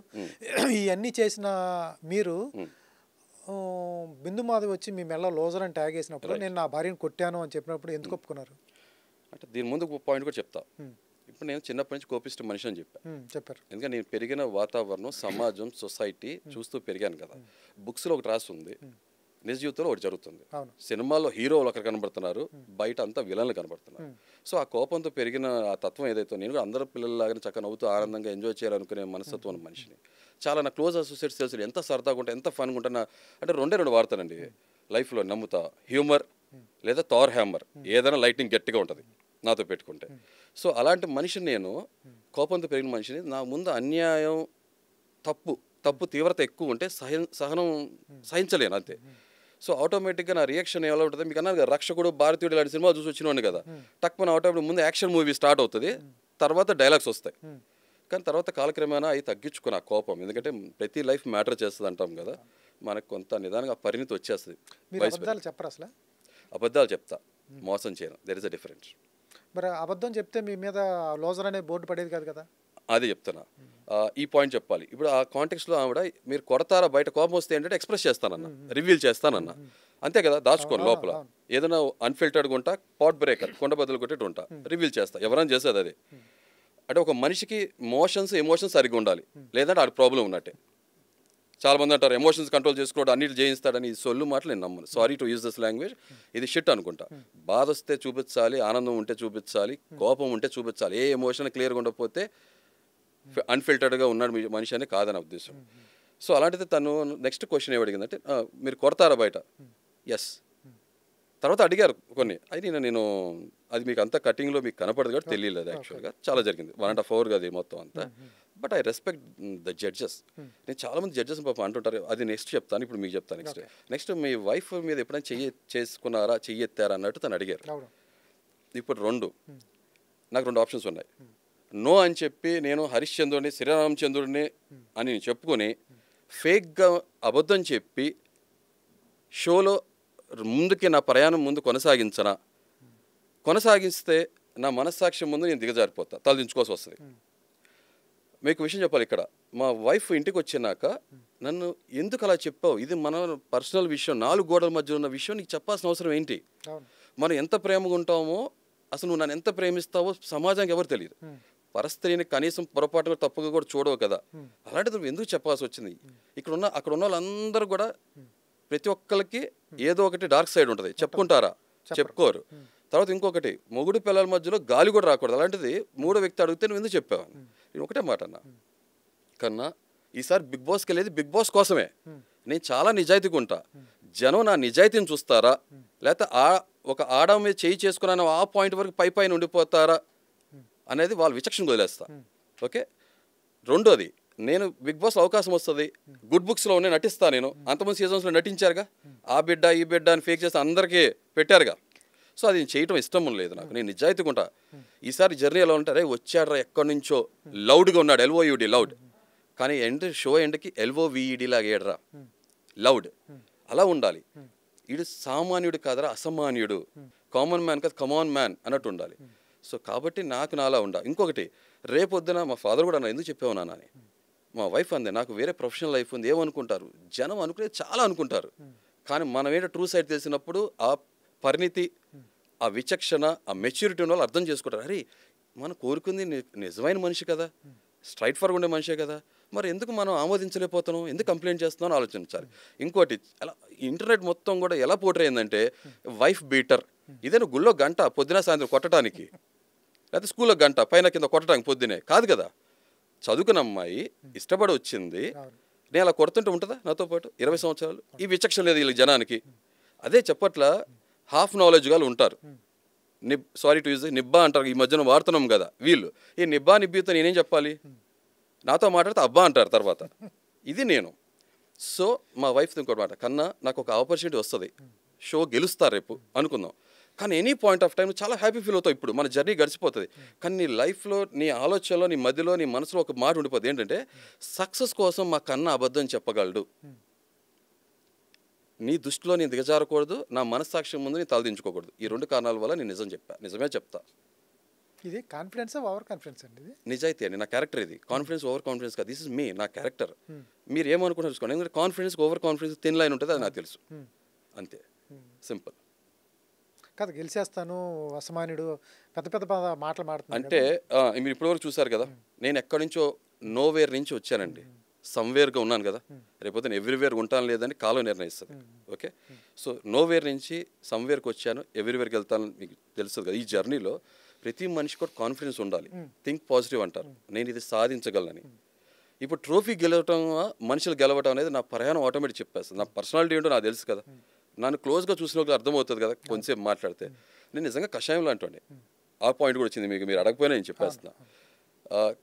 B: ఇవన్నీ చేసిన మీరు బిందు మాధవ్ వచ్చి మీ మెల్ల లోజర్ అని ట్యాగ్ వేసినప్పుడు, నేను నా భార్యను కొట్టాను అని చెప్పినప్పుడు ఎందుకు ఒప్పుకున్నారు?
C: అంటే దీని ముందు పాయింట్ కూడా చెప్తా. ఇప్పుడు నేను చిన్నప్పటి నుంచి కోపిస్ట్ మనిషి అని
B: చెప్పారు.
C: ఎందుకంటే నేను పెరిగిన వాతావరణం, సమాజం, సొసైటీ చూస్తూ పెరిగాను కదా. బుక్స్లో ఒకటి రాసి ఉంది, నిజ జీవితంలో ఒకటి జరుగుతుంది. సినిమాలో హీరోలు ఒకరు కనబడుతున్నారు, బయట అంతా విలన్లు కనబడుతున్నారు. సో ఆ కోపంతో పెరిగిన ఆ తత్వం ఏదైతే, నేను కూడా అందరూ పిల్లల్లాగానే చక్కగా నవ్వుతూ ఆనందంగా ఎంజాయ్ చేయాలనుకునే మనస్తత్వం ఉన్న మనిషిని. చాలా నా క్లోజ్ అసోసియేట్స్ తెలుసు ఎంత సరదాగా ఉంటా, ఎంత ఫన్గా ఉంటా. అంటే రెండు వాడతానండి లైఫ్లో, నమ్ముతా హ్యూమర్ లేదా థార్ హ్యామర్, ఏదైనా లైటింగ్ గట్టిగా ఉంటుంది. నాతో పెట్టుకుంటే. సో అలాంటి మనిషిని నేను, కోపంతో పెరిగిన మనిషిని, నా ముందు అన్యాయం, తప్పు తీవ్రత ఎక్కువ ఉంటే సహనం సహించలేను అంతే. సో ఆటోమేటిక్గా నా రియాక్షన్ ఎలా ఉంటుంది, మీకు అన్నారు కదా రక్షకుడు, భారతీయుడు లాంటి సినిమా చూసి వచ్చినవాడిని కదా, టక్కున ఆటోమేటిక్ ముందు యాక్షన్ మూవీ స్టార్ట్ అవుతుంది, తర్వాత డైలాగ్స్ వస్తాయి. కానీ తర్వాత కాలక్రమేణా అవి తగ్గించుకుని ఆ కోపం, ఎందుకంటే ప్రతి లైఫ్ మ్యాటర్ చేస్తుంది అంటాం కదా, మనకు కొంత నిదానంగా పరిణితి వచ్చేస్తుంది.
B: చెప్పరు అసలు?
C: అబద్ధాలు చెప్తా, మోసం చేయను, దెర్ ఇస్ అ డిఫరెన్స్.
B: మరి అబద్ధం చెప్తే మీ మీద లోజర్ అనే బోర్డు పడేది కాదు కదా.
C: అదే చెప్తున్నా, ఈ పాయింట్ చెప్పాలి. ఇప్పుడు ఆ కాంటెక్స్లో ఆవిడ మీరు కొడతారా, బయట కోపం వస్తే ఏంటంటే ఎక్స్ప్రెస్ చేస్తానన్న, రివీల్ చేస్తానన్న, అంతే కదా, దాచుకోను లోపల. ఏదైనా అన్ఫిల్టర్డ్గా ఉంటా, పాట్ బ్రేకర్, కొండ బదులు కొట్టేటి ఉంటా, రివీల్ చేస్తా, ఎవరైనా చేసేది అదే. అంటే ఒక మనిషికి ఎమోషన్స్ సరిగ్గా ఉండాలి, లేదంటే ఆడ ప్రాబ్లం ఉన్నట్టే. చాలామంది అంటారు ఎమోషన్స్ కంట్రోల్ చేసుకోవడం అన్నిటి చేయిస్తాడని, ఈ సొల్లు మాటలు నేను నమ్మను. Sorry to use this language, ఇది షిట్ అనుకుంటా. బాధ వస్తే చూపించాలి, ఆనందం ఉంటే చూపించాలి, కోపం ఉంటే చూపించాలి. ఏ ఎమోషన్ క్లియర్గా ఉండకపోతే అన్ఫిల్టర్డ్గా ఉన్నాడు మీ మనిషి అని కాదని ఉద్దేశం. సో అలాంటిది తను నెక్స్ట్ క్వశ్చన్ ఏమడిగిందంటే, మీరు కొడతారా బయట? ఎస్. తర్వాత అడిగారు కొన్ని, అది నేను అది మీకు అంతా కటింగ్లో మీకు కనపడదు కాబట్టి తెలియలేదు. యాక్చువల్గా చాలా జరిగింది, 1.5 hour అది మొత్తం అంతా. But I respect the judges. నేను చాలామంది జడ్జెస్ పాపం అంటుంటారు, అది నెక్స్ట్ చెప్తాను, ఇప్పుడు మీకు చెప్తాను. నెక్స్ట్ మీ వైఫ్ మీద ఎప్పుడైనా చేసుకున్నారా, చెయ్యెత్తారా అన్నట్టు తను అడిగారు. ఇప్పుడు నాకు 2 ఆప్షన్స్ ఉన్నాయి. నో అని చెప్పి నేను హరిశ్చంద్రుడిని, శ్రీరామచంద్రుడిని అని చెప్పుకొని ఫేక్గా అబద్ధం చెప్పి షోలో ముందుకి నా ప్రయాణం ముందు కొనసాగిస్తే నా మనస్సాక్షి ముందు నేను దిగజారిపోతా, తలదించుకోవాల్సి వస్తుంది. మీకు విషయం చెప్పాలి, ఇక్కడ మా వైఫ్ ఇంటికి వచ్చినాక నన్ను ఎందుకు అలా చెప్పావు, ఇది మన పర్సనల్ విషయం, 4 గోడల మధ్య ఉన్న విషయం, నీకు చెప్పాల్సిన అవసరం ఏంటి? మనం ఎంత ప్రేమగా ఉంటామో, అసలు నువ్వు నన్ను ఎంత ప్రేమిస్తావో సమాజానికి ఎవరు తెలియదు. పరస్త్రీని కనీసం పొరపాటుగా తప్పుగా కూడా చూడవు కదా, అలాంటిది నువ్వు ఎందుకు చెప్పాల్సి వచ్చింది? అక్కడ ఉన్న వాళ్ళందరూ కూడా ప్రతి ఒక్కరికి ఏదో ఒకటి డార్క్ సైడ్ ఉంటుంది, చెప్పుకుంటారా? చెప్పుకోరు. తర్వాత ఇంకొకటి, మొగుడు పిల్లల మధ్యలో గాలి కూడా రాకూడదు. అలాంటిది 3వ వ్యక్తి అడిగితే నువ్వు ఎందుకు చెప్పావు? నేను ఒకటే మాట అన్నా, కన్నా ఈసారి బిగ్ బాస్కి వెళ్ళేది బిగ్ బాస్ కోసమే, నేను చాలా నిజాయితీగా ఉంటా, జనం నా నిజాయితీని చూస్తారా, లేకపోతే ఒక ఆడ మీద చేయి చేసుకున్నాను ఆ పాయింట్ వరకు పైన ఉండిపోతారా అనేది వాళ్ళ విచక్షణ వదిలేస్తా. ఓకే. రెండోది, నేను బిగ్ బాస్ అవకాశం వస్తుంది, గుడ్ బుక్స్లో నేను నటిస్తాను. నేను అంతమంది సీజన్స్లో నటించారుగా, ఆ బిడ్డ ఈ బిడ్డ అని ఫేక్ చేసి అందరికీ పెట్టారుగా. సో అది చేయటం ఇష్టం లేదు నాకు, నేను నిజాయితీగా ఉంటా. ఈసారి జర్నీ ఎలా ఉంటారే, వచ్చాడ్రా ఎక్కడి నుంచో లౌడ్గా ఉన్నాడు, LOUD లౌడ్, కానీ షో ఎండ్కి LOVED లాగా ఏడ్రా లౌడ్, అలా ఉండాలి. వీడు సామాన్యుడు కాదరా, అసామాన్యుడు, కామన్ మ్యాన్ కాదు కమాన్ మ్యాన్ అన్నట్టు ఉండాలి. సో కాబట్టి నాకు నాలా ఉండాలి. ఇంకొకటి, రేపొద్దున మా ఫాదర్ కూడా ఎందుకు చెప్పావు నాన్న అని, మా వైఫ్ అందే, నాకు వేరే ప్రొఫెషనల్ లైఫ్ ఉంది, ఏమనుకుంటారు జనం, అనుకునేది చాలా అనుకుంటారు, కానీ మనం ఏంటో ట్రూ సైడ్ తెలిసినప్పుడు ఆ పరిణితి, ఆ విచక్షణ, ఆ మెచ్యూరిటీ ఉన్న వాళ్ళు అర్థం చేసుకుంటారు. అరే మనం కోరుకుంది నిజమైన మనిషి కదా, స్ట్రైట్ ఫార్వర్డ్ ఉండే మనిషే కదా, మరి ఎందుకు మనం ఆమోదించలేకపోతున్నాం, ఎందుకు కంప్లైంట్ చేస్తున్నాం ఆలోచించాలి. ఇంకోటి, అలా ఇంటర్నెట్ మొత్తం కూడా ఎలా పోర్ట్రే అయిందంటే, వైఫ్ బీటర్, ఇదేనా గుళ్ళో గంట పొద్దున సాయంత్రం కొట్టడానికి, లేకపోతే స్కూల్లో గంట పైన కింద కొట్టడానికి పొద్దునే కాదు కదా. చదువుకున్న అమ్మాయి ఇష్టపడి వచ్చింది, నేను అలా కొడుతుంటే ఉంటుందా నాతో పాటు 20 సంవత్సరాలు? ఈ విచక్షణ లేదు వీళ్ళకి జనానికి. అదే చెప్పట్ల హాఫ్ నాలెడ్జ్గా ఉంటారు, సారీ టు యూజ్ నిబ్బా అంటారు, ఈ మధ్యన వాడుతున్నాం కదా వీళ్ళు. ఈ నిబ్బీతో నేనేం చెప్పాలి, నాతో మాట్లాడితే అబ్బా అంటారు తర్వాత. ఇది నేను. సో మా వైఫ్ ఇంకోటి మాట, కన్నా నాకు ఒక ఆపర్చునిటీ వస్తుంది, షో గెలుస్తారు రేపు అనుకుందాం, కానీ ఎనీ పాయింట్ ఆఫ్ టైం చాలా హ్యాపీ ఫీల్ అవుతావు, ఇప్పుడు మన జర్నీ గడిచిపోతుంది, కానీ నీ లైఫ్లో, నీ ఆలోచనలో, నీ మధ్యలో, నీ మనసులో ఒక మాట ఉండిపోతుంది, ఏంటంటే సక్సెస్ కోసం మా కన్నా అబద్ధం చెప్పగలడు, నీ దృష్టిలో నేను దిగజారకూడదు, నా మనస్సాక్షి ముందు నేను తలదించుకోకూడదు. ఈ 2 కారణాల వల్ల నేను నిజమే చెప్తా.
B: ఇది కాన్ఫిడెన్స్ ఓవర్ కాన్ఫిడెన్స్ అండి, ఇది
C: నిజాయితీ అండి, నా క్యారెక్టర్ ఇది. కాన్ఫిడెన్స్ ఓవర్ కాన్ఫిడెన్స్ కాదు, దిస్ ఇస్ మీ, నా క్యారెక్టర్. మీరు ఏమనుకుంటారు చూసుకోండి, ఎందుకంటే confidence over confidence thin line ఉంటుంది, అది నాకు తెలుసు, అంతే, సింపుల్.
B: కాదు గెలిచేస్తాను, అసమాన్యుడు, పెద్ద మాటలు మాడుతున్నాను
C: అంటే మీరు ఇప్పటివరకు చూసారు కదా, నేను ఎక్కడి నుంచో నోవేర్ నుంచి వచ్చానండి, సమ్వేర్గా ఉన్నాను కదా, రేపొద్దున ఎవ్రీవేర్ ఉంటాను లేదని కాలం నిర్ణయిస్తుంది. ఓకే. సో నోవేర్ నుంచి సమ్వేర్కి వచ్చాను, ఎవ్రీవేర్కి వెళ్తాను, మీకు తెలుస్తుంది కదా. ఈ జర్నీలో ప్రతి మనిషి కూడా కాన్ఫిడెన్స్ ఉండాలి, థింక్ పాజిటివ్ అంటారు, నేను ఇది సాధించగలనని. ఇప్పుడు ట్రోఫీ గెలవటం, మనుషులు గెలవటం అనేది నా ప్రయాణం ఆటోమేటిక్ చెప్పేస్తుంది. నా పర్సనాలిటీ ఏంటో నాకు తెలుసు కదా, నన్ను క్లోజ్గా చూసిన వాళ్ళకి అర్థమవుతుంది కదా, కొంచెంసేపు మాట్లాడితే. నేను నిజంగా కషాయంలో అంటుండే, ఆ పాయింట్ కూడా వచ్చింది మీకు, మీరు అడగపోయినా నేను చెప్పేస్తున్నా.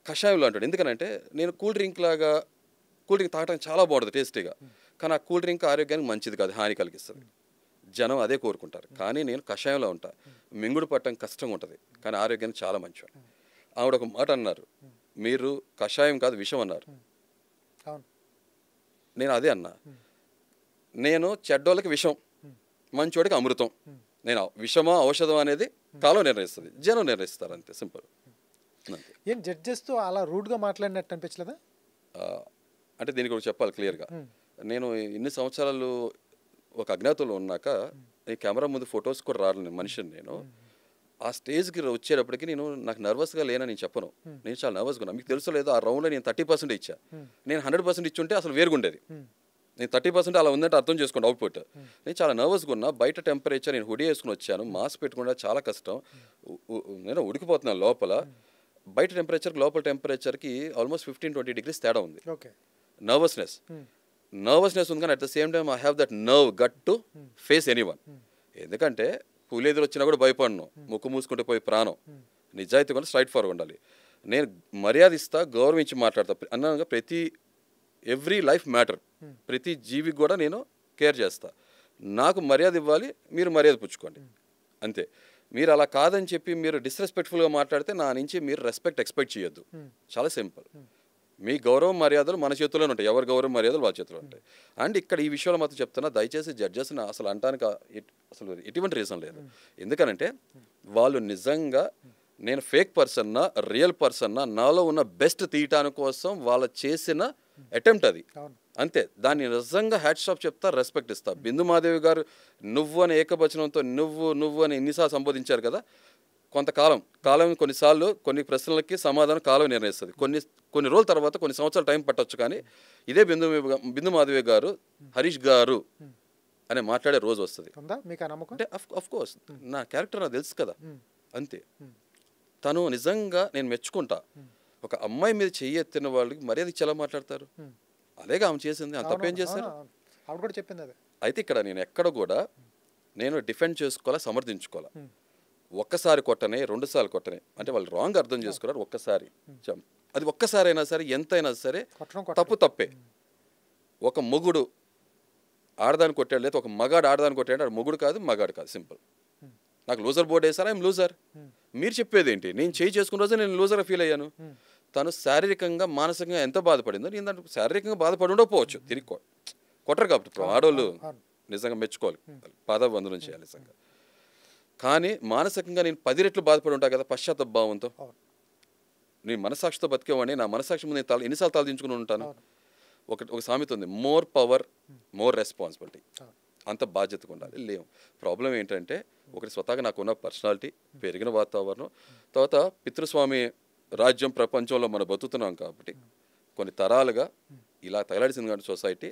C: కషాయంలో అంటాడు, ఎందుకనంటే నేను కూల్ డ్రింక్ తాగడానికి చాలా బాగుంటుంది టేస్టీగా, కానీ ఆ కూల్ డ్రింక్ ఆరోగ్యానికి మంచిది కాదు, హాని కలిగిస్తుంది. జనం అదే కోరుకుంటారు. కానీ నేను కషాయంలో ఉంటా, మింగుడు పట్టడం కష్టంగా ఉంటుంది, కానీ ఆరోగ్యానికి చాలా మంచివాడు. ఆవిడ ఒక మాట అన్నారు, మీరు కషాయం కాదు విషం అన్నారు. నేను అదే అన్నా, నేను చెడ్డోళ్ళకి విషం, మంచోడికి అమృతం. నేను విషమా ఔషధం అనేది కాలం నిర్ణయిస్తుంది, జనం నిర్ణయిస్తారు, అంతే సింపుల్.
B: ఏం జడ్జెస్తో అలా రూడ్గా మాట్లాడినట్టు అనిపించలేదా?
C: అంటే దీనికి కూడా చెప్పాలి క్లియర్గా, నేను ఇన్ని సంవత్సరాలు ఒక అజ్ఞాతంలో ఉన్నాక ఈ కెమెరా ముందు ఫొటోస్ కూడా రాలేను మనిషిని. నేను ఆ స్టేజ్కి వచ్చేటప్పటికి నాకు నర్వస్గా లేనని నేను చెప్పను, నేను చాలా నర్వస్గా ఉన్నా. మీకు తెలుసో లేదో ఆ రౌండ్లో నేను 30% ఇచ్చా, నేను 100% ఇచ్చుంటే అసలు వేరుగుండేది. నేను 30% అలా ఉందంటే అర్థం చేసుకోండి అవుట్పుట్. నేను చాలా నర్వస్గా ఉన్నా, బయట టెంపరేచర్, నేను హుడీ వేసుకుని వచ్చాను, మాస్క్ పెట్టుకుంటే చాలా కష్టం, నేను ఉడికిపోతున్నాను లోపల. బయట టెంపరేచర్కి లోపల టెంపరేచర్కి ఆల్మోస్ట్ 15-20 degrees తేడా ఉంది. నర్వస్నెస్ ఉంది, కానీ at the same time I have that nerve got to face anyone. ఎందుకంటే పులేదులు వచ్చినా కూడా భయపడను, ముక్కు మూసుకుంటే పోయి ప్రాణం, నిజాయితీ కూడా స్ట్రైట్ ఫార్వర్డ్ ఉండాలి. నేను మర్యాద ఇస్తా, గౌరవించి మాట్లాడతా అన్నాగా. ఎవ్రీ లైఫ్ మ్యాటర్, ప్రతి జీవికి కూడా నేను కేర్ చేస్తా. నాకు మర్యాద ఇవ్వాలి, మీరు మర్యాద పుచ్చుకోండి, అంతే. మీరు అలా కాదని చెప్పి మీరు డిస్రెస్పెక్ట్ఫుల్గా మాట్లాడితే నా నుంచి మీరు రెస్పెక్ట్ ఎక్స్పెక్ట్ చేయొద్దు. చాలా సింపుల్. మీ గౌరవం మర్యాదలు మన చేతుల్లోనే ఉంటాయి, ఎవరి గౌరవం మర్యాదలు వాళ్ళ చేతిలో ఉంటాయి. అండ్ ఇక్కడ ఈ విషయంలో మాత్రం చెప్తున్నా, దయచేసి జడ్జెస్ని అసలు అంటానికి అసలు ఎటువంటి రీజన్ లేదు. ఎందుకనంటే వాళ్ళు నిజంగా నేను ఫేక్ పర్సన్నా రియల్ పర్సన్నా, నాలో ఉన్న బెస్ట్ తీయటాని కోసం వాళ్ళు చేసిన అటెంప్ట్ అది, అంతే. దాన్ని నిజంగా హ్యాట్స్ ఆఫ్ చెప్తా, రెస్పెక్ట్ ఇస్తా. బిందు మాధవి గారు నువ్వు అనే ఏకవచనంతో నువ్వు అని ఎన్నిసార్లు సంబోధించారు కదా. కాలం కొన్నిసార్లు కొన్ని ప్రశ్నలకి సమాధానం కాలం నిర్ణయిస్తుంది. కొన్ని రోజుల తర్వాత, కొన్ని సంవత్సరాలు టైం పట్టొచ్చు, కానీ ఇదే బిందు మాధవి గారు హరీష్ గారు అనే మాట్లాడే రోజు వస్తుంది. అంటే అఫ్ కోర్స్ నా క్యారెక్టర్ నాకు తెలుసు కదా, అంతే. తను నిజంగా నేను మెచ్చుకుంటా. ఒక అమ్మాయి మీద చెయ్యి ఎత్తిన వాళ్ళకి మర్యాద ఇచ్చి ఎలా మాట్లాడతారు? అదేగా ఆమె చేసింది, అంత తప్పేం చేశారు? అయితే ఇక్కడ నేను ఎక్కడ కూడా నేను డిఫెండ్ చేసుకోవాలా, సమర్థించుకోవాలా. ఒక్కసారి కొట్టనే, 2 సార్లు కొట్టనే అంటే వాళ్ళు రాంగ్ అర్థం చేసుకున్నారు. ఒక్కసారి, అది ఒక్కసారి అయినా సరే, ఎంతైనా సరే తప్పే. ఒక మొగుడు ఆడదాన్ని కొట్టాడు, లేదా ఒక మగాడు ఆడదాన్ని కొట్టాడు, అది మొగుడు కాదు, మగాడు కాదు, సింపుల్. నాకు లూజర్ బోర్డు వేసారా, ఐఎమ్ లూజర్. మీరు చెప్పేది ఏంటి? నేను చేయి చేసుకున్న రోజే నేను లూజర్గా ఫీల్ అయ్యాను. తను శారీరకంగా మానసికంగా ఎంత బాధపడిందో, నేను దాంట్లో శారీరకంగా బాధపడి ఉండకపోవచ్చు, తిరిగి కొట్టరు కాబట్టి ఆడవాళ్ళు నిజంగా మెచ్చుకోవాలి, పాదాభివందనం చేయాలి నిజంగా. కానీ మానసికంగా నేను 10 రెట్లు బాధపడి ఉంటాను కదా, పశ్చాత్తాప భావంతో. నేను మనసాక్షితో బతికేవాడిని, నా మనసాక్షి ముందు నేను ఎన్నిసార్లు తలదించుకుని ఉంటాను. ఒక సామెత ఉంది, మోర్ పవర్ మోర్ రెస్పాన్సిబిలిటీ. అంత బాధ్యతగా ఉండాలి. లేవు. ప్రాబ్లం ఏంటంటే ఒకటి స్వతహాగా నాకున్న పర్సనాలిటీ, పెరిగిన వాతావరణం, తర్వాత పితృస్వామి రాజ్యం ప్రపంచంలో మనం బతుకుతున్నాం కాబట్టి కొన్ని తరాలుగా ఇలా తగలాడిసింది కానీ సొసైటీ.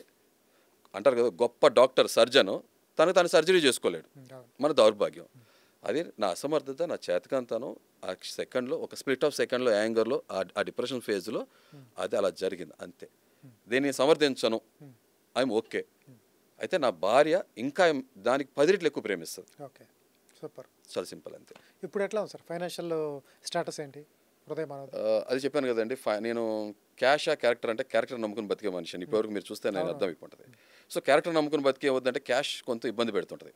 C: అంటారు కదా, గొప్ప డాక్టర్ సర్జను తను సర్జరీ చేసుకోలేడు, మన దౌర్భాగ్యం. అది నా అసమర్థత, నా చేతకంతనం. ఆ సెకండ్లో, ఒక స్ప్లిట్ ఆఫ్ సెకండ్లో, యాంగర్లో, ఆ డిప్రెషన్ ఫేజ్లో అది అలా జరిగింది, అంతే. దీన్ని సమర్థించను, ఐఎమ్ ఓకే. అయితే నా భార్య ఇంకా దానికి 10 రెట్లు ఎక్కువ ప్రేమిస్తుంది.
B: సూపర్,
C: చాలా సింపుల్, అంతే.
B: ఇప్పుడు ఎట్లా ఉంది సార్ ఫైనాన్షియల్ స్టేటస్ ఏంటి?
C: అది చెప్పాను కదండి, నేను క్యారెక్టర్ అంటే క్యారెక్టర్ నమ్ముకుని బతికే మనిషిని. ఇప్పటివరకు మీరు చూస్తే నేను అర్థం అయిపోతుంది. సో క్యారెక్టర్ నమ్ముకుని బతికే వద్దంటే క్యాష్ కొంత ఇబ్బంది పెడుతుంటుంది.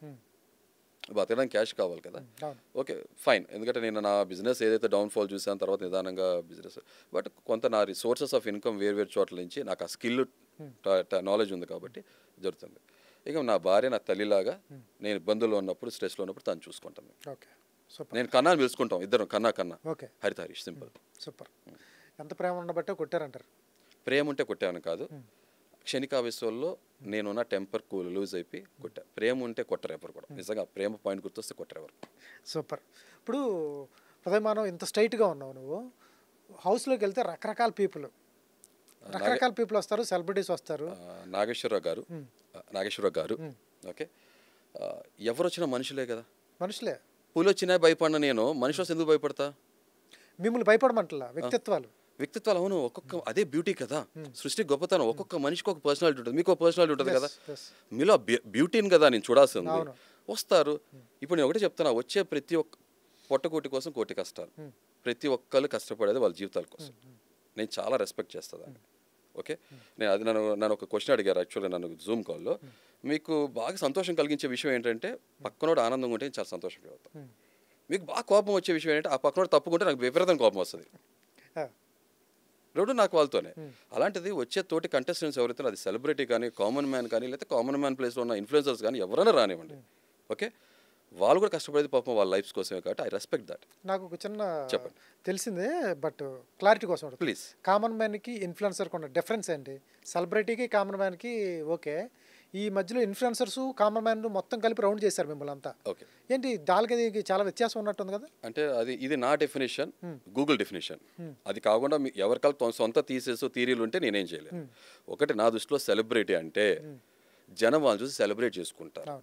C: బతకడానికి క్యాష్ కావాలి కదా, ఓకే ఫైన్. ఎందుకంటే నేను నా బిజినెస్ ఏదైతే డౌన్ఫాల్ చూసాను, తర్వాత నిదానంగా బిజినెస్, బట్ కొంత నా రిసోర్సెస్ ఆఫ్ ఇన్కమ్ వేరు చోట్ల నుంచి నాకు ఆ స్కిల్ నాలెడ్జ్ ఉంది కాబట్టి జరుగుతుంది. ఇక నా భార్య నా తల్లిలాగా, నేను ఇబ్బందుల్లో ఉన్నప్పుడు, స్ట్రెస్లో ఉన్నప్పుడు తను చూసుకుంటాను. నేను కన్నా పిలుచుకుంటాం, ఇద్దరం కన్నా హరిత హరీష్, సింపుల్.
B: సూపర్. ఎంత ప్రేమ ఉండబట్టే కొట్టారంటారు?
C: ప్రేమ ఉంటే కొట్టాను కాదు, క్షణికావేశంలో నేనున్న టెంపర్ లూజ్ అయిపోయి కొట్టా. ప్రేమ ఉంటే కొట్టరు ఎవరు కూడా, నిజంగా ప్రేమ పాయింట్ గుర్తొస్తే కొట్టరు ఎవరు.
B: సూపర్. ఇప్పుడు ప్రధానం ఇంత స్ట్రైట్గా ఉన్నావు నువ్వు, హౌస్లోకి వెళ్తే రకరకాల పీపుల్ వస్తారు, సెలబ్రిటీస్ వస్తారు.
C: నాగేశ్వరరావు గారు ఓకే, ఎవరు వచ్చినా మనుషులే కదా,
B: మనుషులే.
C: పూలు వచ్చినా భయపడినా నేను, మనుషులు వస్తే ఎందుకు భయపడతా?
B: మిమ్మల్ని భయపడమంటలా, వ్యక్తిత్వాలు. అవును,
C: ఒక్కొక్క అదే బ్యూటీ కదా, సృష్టి గొప్పతనం. ఒక్కొక్క మనిషికి ఒక పర్సనాలిటీ ఉంటుంది, మీకు ఒక పర్సనాలిటీ ఉంటుంది కదా, మీలో బ్యూటీని కదా నేను చూడాల్సింది. వస్తారు. ఇప్పుడు నేను ఒకటే చెప్తున్నా, వచ్చే ప్రతి ఒక్క పొట్టకూటి కోసం కోటి కష్టాలు. ప్రతి ఒక్కళ్ళు కష్టపడేది వాళ్ళ జీవితాల కోసం. నేను చాలా రెస్పెక్ట్ చేస్తాను దాన్ని. ఓకే, నేను అది నన్ను ఒక క్వశ్చన్ అడిగారు యాక్చువల్గా నన్ను జూమ్ కాల్లో. మీకు బాగా సంతోషం కలిగించే విషయం ఏంటంటే పక్కనోడు ఆనందంగా ఉంటే నేను చాలా సంతోషం అవుతాను. మీకు బాగా కోపం వచ్చే విషయం ఏంటంటే ఆ పక్కనోడు తప్పుకుంటే నాకు విపరీతం కోపం వస్తుంది. రెండు నాకు వాళ్ళతోనే. అలాంటిది వచ్చే తోటి కంటెస్టెంట్స్ ఎవరైతే అది సెలబ్రిటీ కానీ కామన్ మ్యాన్ కానీ లేకపోతే కామన్ మ్యాన్ ప్లేస్లో ఉన్న ఇన్ఫ్లుయెన్సర్స్ కానీ ఎవరైనా రానివ్వండి, ఓకే, వాళ్ళు కూడా కష్టపడేది పాపం వాళ్ళ లైఫ్స్ కోసమే కాబట్టి ఐ రెస్పెక్ట్ దట్.
B: నాకు ఒక చిన్న
C: చెప్పండి
B: తెలిసిందే బట్ క్లారిటీ కోసం
C: ప్లీజ్.
B: కామన్ మ్యాన్కి ఇన్ఫ్లుయెన్సర్కి ఉన్న డిఫరెన్స్ ఏంటి? సెలబ్రిటీకి కామన్ మ్యాన్కి ఓకే, ఈ మధ్యలో ఇన్ఫ్లుయెన్సర్స్ కామన్ మ్యాన్ మొత్తం కలిపి రౌండ్ చేశారు మిమ్మల్ని అంతా.
C: ఓకే,
B: ఏంటి దానికి చాలా వ్యత్యాసం ఉన్నట్టుంది కదా?
C: అంటే ఇది నా డెఫినేషన్, గూగుల్ డెఫినేషన్. అది కాకుండా ఎవరికాల సొంత థీసిస్ థియరీలు ఉంటే నేనేం చేయలేను. ఒకటి నా దృష్టిలో సెలబ్రిటీ అంటే జనం వాళ్ళు చూసి సెలబ్రేట్ చేసుకుంటారు.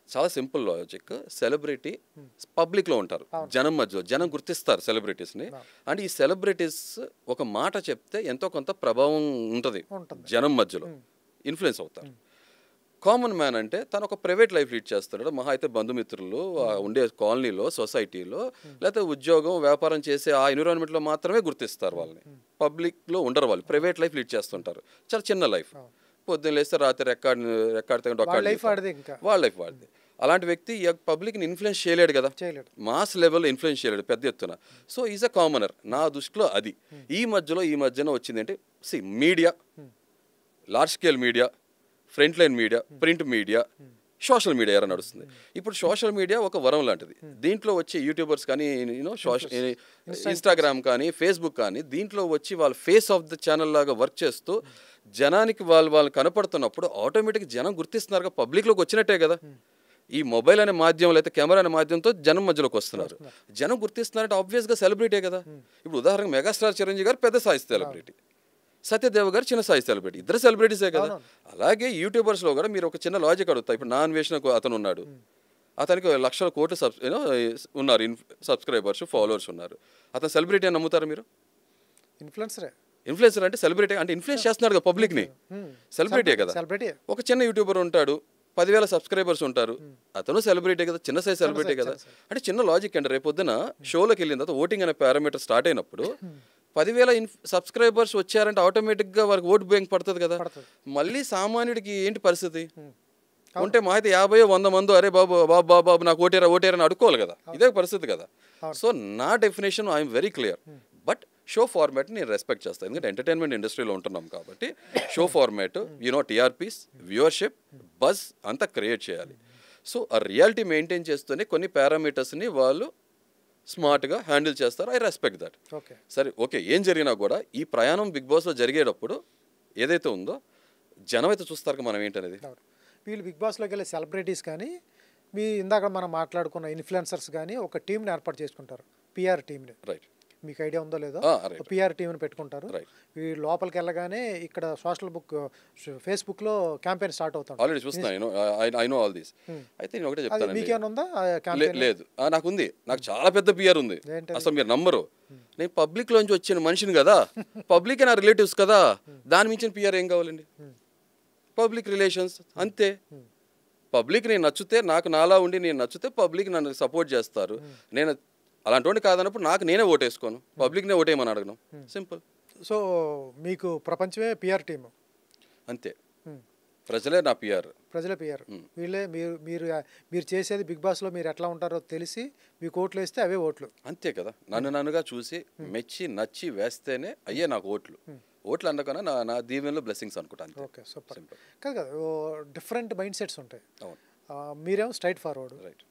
C: చాలా సింపుల్ లాజిక్. సెలబ్రిటీ పబ్లిక్లో ఉంటారు, జనం మధ్యలో, జనం గుర్తిస్తారు సెలబ్రిటీస్ని. అండ్ ఈ సెలబ్రిటీస్ ఒక మాట చెప్తే ఎంతో కొంత ప్రభావం ఉంటుంది జనం మధ్యలో, ఇన్ఫ్లుయెన్స్ అవుతారు. కామన్ మ్యాన్ అంటే తను ఒక ప్రైవేట్ లైఫ్ లీడ్ చేస్తున్నాడు. మహా అయితే బంధుమిత్రులు ఉండే కాలనీలో, సొసైటీలో, లేకపోతే ఉద్యోగం వ్యాపారం చేసే ఆ ఎన్విరాన్మెంట్లో మాత్రమే గుర్తిస్తారు వాళ్ళని. పబ్లిక్లో ఉండరు, వాళ్ళు ప్రైవేట్ లైఫ్ లీడ్ చేస్తుంటారు. చాలా చిన్న లైఫ్, పొద్దున్న లేస్తే రాత్రి వాళ్ళ లైఫ్ వాడితే. అలాంటి వ్యక్తి పబ్లిక్ని ఇన్ఫ్లుయెన్స్ చేయలేడు కదా, మాస్ లెవెల్లో ఇన్ఫ్లుయెన్స్ చేయలేడు పెద్ద ఎత్తున. సో ఈజ్ అ కామనర్ నా దృష్టిలో. అది ఈ మధ్యన వచ్చింది అంటే media, large scale media, front line media, print media, social media ఎలా నడుస్తుంది. ఇప్పుడు సోషల్ మీడియా ఒక వరం లాంటిది. దీంట్లో వచ్చి యూట్యూబర్స్ కానీ, ఇన్స్టాగ్రామ్ కానీ, ఫేస్బుక్ కానీ, దీంట్లో వచ్చి వాళ్ళ ఫేస్ ఆఫ్ ద ఛానల్ లాగా వర్క్ చేస్తూ జనానికి వాళ్ళు కనపడుతున్నప్పుడు ఆటోమేటిక్గా జనం గుర్తిస్తున్నారు, పబ్లిక్లోకి వచ్చినట్టే కదా. ఈ మొబైల్ అనే మాధ్యమం లేకపోతే కెమెరా అనే మాధ్యమంతో జనం మధ్యలోకి వస్తున్నారు. జనం గుర్తిస్తున్నారంటే ఆబ్వియస్గా సెలబ్రిటీ కదా. ఇప్పుడు ఉదాహరణకు మెగాస్టార్ చిరంజీవి గారు పెద్ద స్థాయి సెలబ్రిటీ, సత్యదేవ్ గారు చిన్న స్థాయి సెలబ్రిటీ, ఇద్దరు సెలబ్రిటీసే కదా. అలాగే యూట్యూబర్స్లో కూడా మీరు ఒక చిన్న లాజిక్ అడుగుతారు. ఇప్పుడు నాన్ వేసిన అతను ఉన్నాడు, అతనికి లక్షల కోట్లు ఉన్నారు సబ్స్క్రైబర్స్, ఫాలోవర్స్ ఉన్నారు. అతను సెలబ్రిటీ అని నమ్ముతారు మీరు? ఇన్ఫ్లుయెన్సర్ అంటే సెలబ్రిటీ అంటే ఇన్ఫ్లుయెన్స్ చేస్తున్నారు కదా పబ్లిక్ని, సెలబ్రిటీ కదా. ఒక చిన్న యూట్యూబర్ ఉంటాడు, 10,000 సబ్స్క్రైబర్స్ ఉంటారు, అతను సెలబ్రిటీ కదా, చిన్న సైజ్ సెలబ్రిటీ కదా. అంటే చిన్న లాజిక్ అండి. రేపొద్దున షోలోకి వెళ్ళిన తర్వాత ఓటింగ్ అనే పారామీటర్ స్టార్ట్ అయినప్పుడు 10,000 సబ్స్క్రైబర్స్ వచ్చారంటే ఆటోమేటిక్గా వారికి ఓటు బ్యాంక్ పడుతుంది కదా. మళ్ళీ సామాన్యుడికి ఏంటి పరిస్థితి ఉంటే మా అయితే 50-100 మంది అరే బాబు బాబు బాబు బాబు నాకు ఓటేరని అడుక్కోవాలి కదా. ఇదే పరిస్థితి కదా. సో నా definition I'm very clear. But show format నేను రెస్పెక్ట్ చేస్తాను, ఎందుకంటే ఎంటర్టైన్మెంట్ ఇండస్ట్రీలో ఉంటున్నాం కాబట్టి show format TRPs, viewership, buzz అంతా క్రియేట్ చేయాలి. సో ఆ రియాలిటీ మెయింటైన్ చేస్తూనే కొన్ని పారామీటర్స్ని వాళ్ళు స్మార్ట్గా హ్యాండిల్ చేస్తారు. I respect that. సరే ఓకే, ఏం జరిగినా కూడా ఈ ప్రయాణం బిగ్ బాస్లో జరిగేటప్పుడు ఏదైతే ఉందో జనం అయితే చూస్తారు మనం ఏంటనేది.
B: వీళ్ళు బిగ్ బాస్లోకి వెళ్ళే సెలబ్రిటీస్ కానీ ఇందాక మనం మాట్లాడుకున్న ఇన్ఫ్లుయెన్సర్స్ కానీ ఒక టీంని ఏర్పాటు చేసుకుంటారు, పిఆర్ టీంని.
C: రైట్,
B: మీకు ఐడియా ఉందో లేదో, పిఆర్ టీంని పెట్టుకుంటారు. ఈ లోపలికి వెళ్ళగానే ఇక్కడ ఫేస్బుక్లో క్యాంపెయిన్ స్టార్ట్ అవుతుంది.
C: ఆల్రెడీ చూస్తున్నాను, ఐ నో ఆల్ దీస్. అయితే నేను ఒకటే చెప్తాను,
B: మీకేమైనా ఉందా?
C: లేదు, నాకు ఉంది, నాకు చాలా పెద్ద పిఆర్ ఉంది. అసలు మీరు నమ్మరు, నేను పబ్లిక్ లోంచి వచ్చిన మనిషిని కదా, పబ్లిక్ నా రిలేటివ్స్ కదా, దాని మించిన పిఆర్ ఏం కావాలండి? పబ్లిక్ రిలేషన్స్ అంతే. పబ్లిక్ నేను నచ్చితే, నాకు నాలా ఉండి నేను నచ్చితే పబ్లిక్ నన్ను సపోర్ట్ చేస్తారు. నేను అలాంటి కాదన్నప్పుడు నాకు నేనే ఓటేసుకోను, పబ్లిక్నే ఓటేయమని అడగను, సింపుల్.
B: సో మీకు ప్రపంచమే పిఆర్ టీము
C: అంతే, ప్రజలే నా పిఆర్.
B: ప్రజలే పిఆర్. వీళ్ళే మీరు చేసేది బిగ్ బాస్లో మీరు ఎట్లా ఉంటారో తెలిసి మీకు ఓట్లు వేస్తే అవే ఓట్లు.
C: అంతే కదా, నన్నుగా చూసి మెచ్చి నచ్చి వేస్తేనే అయ్యే నాకు ఓట్లు. ఓట్లు అందకన్నా నా దీవెనలో బ్లెస్సింగ్స్ అనుకుంటాను.
B: Okay, super. కాదు డిఫరెంట్ మైండ్ సెట్స్ ఉంటాయి. మీరేమో స్ట్రైట్ ఫార్వర్డ్, రైట్,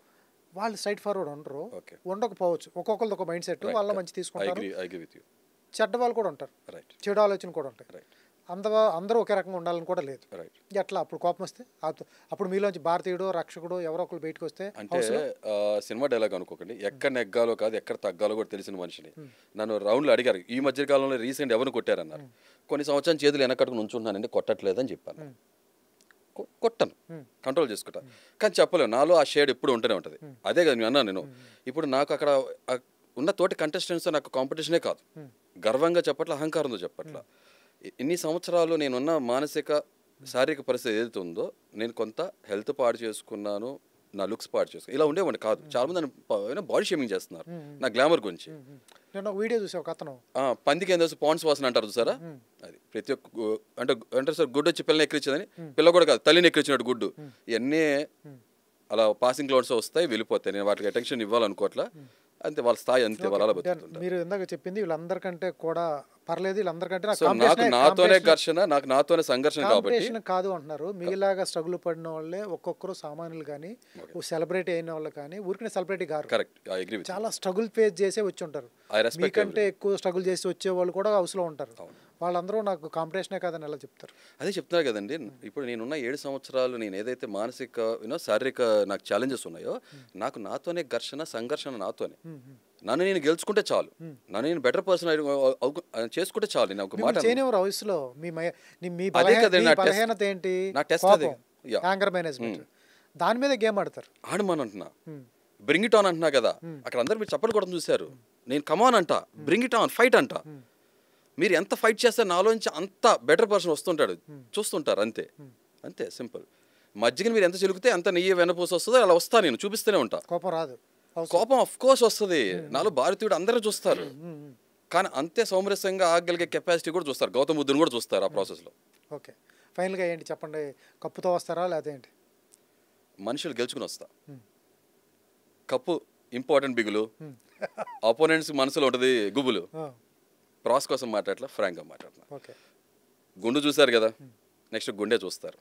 B: వాళ్ళు స్ట్రైట్ ఫార్వర్డ్ ఉండరు, ఉండకపోవచ్చు. ఒక్కొక్కరిది ఒక మైండ్ సెట్, వాళ్ళ మంచి తీసుకుంటారు. చెడ్డ వాళ్ళు కూడా ఉంటారు, చెడు ఆలోచన కూడా ఉంటాయి. అందరూ ఒకే రకంగా ఉండాలని కూడా లేదు. ఎట్లా అప్పుడు కోపం వస్తే అప్పుడు మీలోంచి భారతీయుడు, రక్షకుడు ఎవరో ఒకరు బయటకు వస్తే
C: అంటే సినిమా డైలాగ్ అనుకోకండి, ఎక్కడ నెగ్గాలో కాదు ఎక్కడ తగ్గాలో కూడా తెలిసిన మనిషిని. నన్ను రౌండ్లో అడిగారు, ఈ మధ్య కాలంలో రీసెంట్ ఎవరిని కొట్టారన్నారు. కొన్ని సంవత్సరం చేతులు వెనకట్టుకుని ఉంచుంటున్నానండి, కొట్టట్లేదని చెప్పాను. కొట్టను, కంట్రోల్ చేసుకుంటా. కానీ చెప్పలేము, నాలో ఆ షేడ్ ఎప్పుడు ఉంటూనే ఉంటుంది. అదే కదా నేను అన్నాను. నేను ఇప్పుడు నాకు అక్కడ ఉన్న తోటి కంటెస్టెంట్స్ నాకు కాంపిటీషనే కాదు, గర్వంగా చెప్పట్ల, అహంకారంతో చెప్పట్ల. ఇన్ని సంవత్సరాలు నేనున్న మానసిక శారీరక పరిస్థితి ఏదైతే ఉందో, నేను కొంత హెల్త్ పాడు చేసుకున్నాను, నా లుక్స్ పాడు చేసుకో ఇలా ఉండేవాడిని కాదు. చాలా మంది నన్ను బాడీ షేమింగ్ చేస్తున్నారు నా గ్లామర్ గురించి.
B: నేను ఒక వీడియో చూసా, ఒక అతను
C: పందికి ఏం తెలుసు పాండ్స్ వాసన అంటారు చూసారా, అది ప్రతి ఒక్క అంటే సార్ గుడ్డు వచ్చి పిల్లని ఎక్కిరించదని, పిల్ల కూడా కాదు తల్లిని ఎక్కిరించినట్టు గుడ్డు. ఇవన్నీ అలా పాసింగ్ క్లౌడ్స్ వస్తాయి వెళ్ళిపోతాయి. నేను వాటికి అటెన్షన్ ఇవ్వాలనుకోవట్లా, అంతే వాళ్ళ స్థాయి అంతే. వాళ్ళ బతుకుతుంటారు.
B: మీరు ఇందాక చెప్పింది వీళ్ళందరికంటే కూడా పర్లేదు, వీళ్ళందరికంటే
C: నాకు నాతోనే ఘర్షణ, నాకు నాతోనే సంఘర్షణ కాబట్టి
B: కాదు అంటున్నారు. మీలాగా స్ట్రగుల్ పడిన వాళ్ళే ఒక్కొక్కరు సామాన్యులు కానీ సెలబ్రిటీ అయిన వాళ్ళు కానీ ఊరికే సెలబ్రిటీ గారు
C: కరెక్ట్ ఐ అగ్రీ విత్.
B: చాలా స్ట్రగుల్ ఫేస్ చేసే వచ్చి ఉంటారు. మీకంటే ఎక్కువ స్ట్రగుల్ చేసి వచ్చే వాళ్ళు కూడా హౌస్లో ఉంటారు. వాళ్ళందరూ నాకు కాంపిటీషనే కాదని ఎలా చెప్తారు?
C: అదే చెప్తున్నారు కదండి. ఇప్పుడు నేనున్న 7 సంవత్సరాలు నేను ఏదైతే మానసిక శారీరక నాకు ఛాలెంజెస్ ఉన్నాయో, నాకు నాతోనే ఘర్షణ సంఘర్షణ నాతోనే. నన్ను నేను గెలుచుకుంటే చాలు, నన్ను నేను బెటర్ పర్సన్ చేసుకుంటే చాలు. నేను ఒక మాట
B: వయసులో మీ బలహీనత ఏంటి?
C: నా టెస్ట్ అదే,
B: యాంగర్ మేనేజ్మెంట్, దాని మీద గేమ్ ఆడతారు.
C: ఆడమని అంటున్నా, బ్రింగ్ ఇట్ ఆన్ అంటున్నా కదా. అక్కడ అందరు మీరు చప్పలు కూడా చూశారు. నేను కమాన్ అంట, బ్రింగ్ ఇట్ ఆన్, ఫైట్ అంట. మీరు ఎంత ఫైట్ చేస్తే నాలోంచి అంత బెటర్ పర్సన్ వస్తుంటాడు, చూస్తుంటారు. అంతే అంతే సింపుల్. మజ్జిగని మీరు ఎంత చిలుకుతే అంత నెయ్యి వెనపూసి వస్తుందో అలా వస్తా, నేను చూపిస్తూనే ఉంటా.
B: కోపం రాదు,
C: కోపం అఫ్ కోర్స్ వస్తుంది. నాలో భారతీయుడు అందరూ చూస్తారు, కానీ అంతే సౌమరస్యంగా ఆగలిగే కెపాసిటీ కూడా చూస్తారు. గౌతమ బుద్ధుని కూడా చూస్తారు ఆ ప్రాసెస్లో.
B: ఓకే, ఫైనల్గా ఏంటి చెప్పండి? కప్పుతో వస్తారా లేదా ఏంటి?
C: మనుషులు గెలుచుకుని వస్తా. కప్పు ఇంపార్టెంట్ బిగులు, అపోనెంట్స్ మనసులో ఉంటుంది గుబులు. ప్రాస్ కోసం మాట్లాడట్లా, ఫ్రాంక్గా మాట్లాడుతున్నా.
B: ఓకే,
C: గుండు చూసారు కదా, నెక్స్ట్ గుండె చూస్తారు.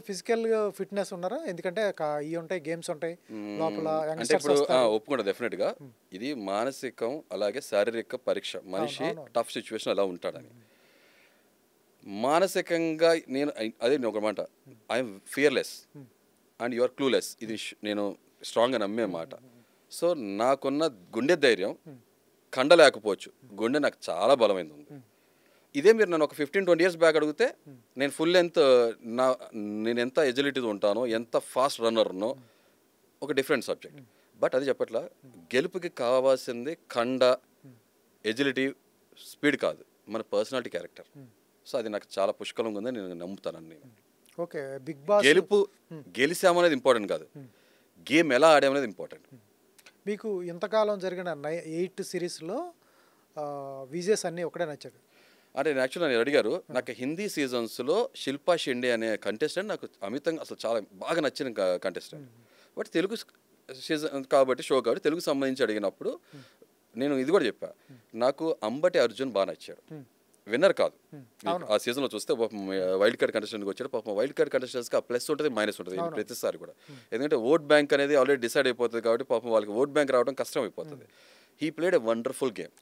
B: ఫిజికల్ ఫిట్నెస్ ఉన్నారా? ఎందుకంటే ఇవి ఉంటాయి, గేమ్స్ ఉంటాయి లోపల.
C: అంటే ఇప్పుడు ఒప్పుకుంటా డెఫినెట్గా, ఇది మానసికం అలాగే శారీరక పరీక్ష. మనిషి టఫ్ సిచ్యువేషన్ అలా ఉంటాడని. మానసికంగా నేను అదే ఒక మాట, I'm fearless and you are clueless. ఇది నేను స్ట్రాంగ్గా నమ్మే మాట. సో నాకున్న గుండె ధైర్యం కండ లేకపోవచ్చు, గుండె నాకు చాలా బలమైంది ఉంది. ఇదే మీరు నన్ను ఒక 15-20 years బ్యాక్ అడిగితే నేను ఫుల్ లెంత్ నేను ఎంత ఎజిలిటీతో ఉంటానో, ఎంత ఫాస్ట్ రన్నర్నో, ఒక డిఫరెంట్ సబ్జెక్ట్. బట్ అది చెప్పట్లా, గెలుపుకి కావాల్సింది కండ, ఎజిలిటీ, స్పీడ్ కాదు, మన పర్సనాలిటీ, క్యారెక్టర్. సో అది నాకు చాలా పుష్కలంగా ఉందని నేను నమ్ముతానని.
B: ఓకే, బిగ్ బాస్
C: గెలుపు గెలిచామనేది ఇంపార్టెంట్ కాదు, గేమ్ ఎలా ఆడామనేది ఇంపార్టెంట్.
B: మీకు ఇంతకాలం జరిగిన 8 సిరీస్లో విజేస్ అన్నీ ఒకటే నచ్చాడు
C: అంటే యాక్చువల్గా నేను అడిగారు, నాకు హిందీ సీజన్స్లో శిల్పా షెండే అనే కంటెస్టెంట్ నాకు అమితంగా అసలు చాలా బాగా నచ్చిన కంటెస్టెంట్. బట్ తెలుగు సీజన్ కాబట్టి, షో కాబట్టి తెలుగు సంబంధించి అడిగినప్పుడు నేను ఇది కూడా చెప్పా, నాకు అంబటి అర్జున్ బాగా నచ్చాడు. విన్నర్ కాదు, ఆ సీజన్లో చూస్తే పాపం వైల్డ్ కార్డ్ కంటెస్టెంట్కి వచ్చాడు. పాపం వైల్డ్ కార్డ్ కంటెస్టెంట్స్కి ఆ ప్లస్ ఉంటుంది, మైనస్ ఉంటుంది ప్రతిసారి కూడా. ఎందుకంటే ఓట్ బ్యాంక్ అనేది ఆల్రెడీ డిసైడ్ అయిపోతుంది కాబట్టి పాపం వాళ్ళకి ఓట్ బ్యాంక్ రావడం కష్టం అయిపోతుంది. He played a wonderful game.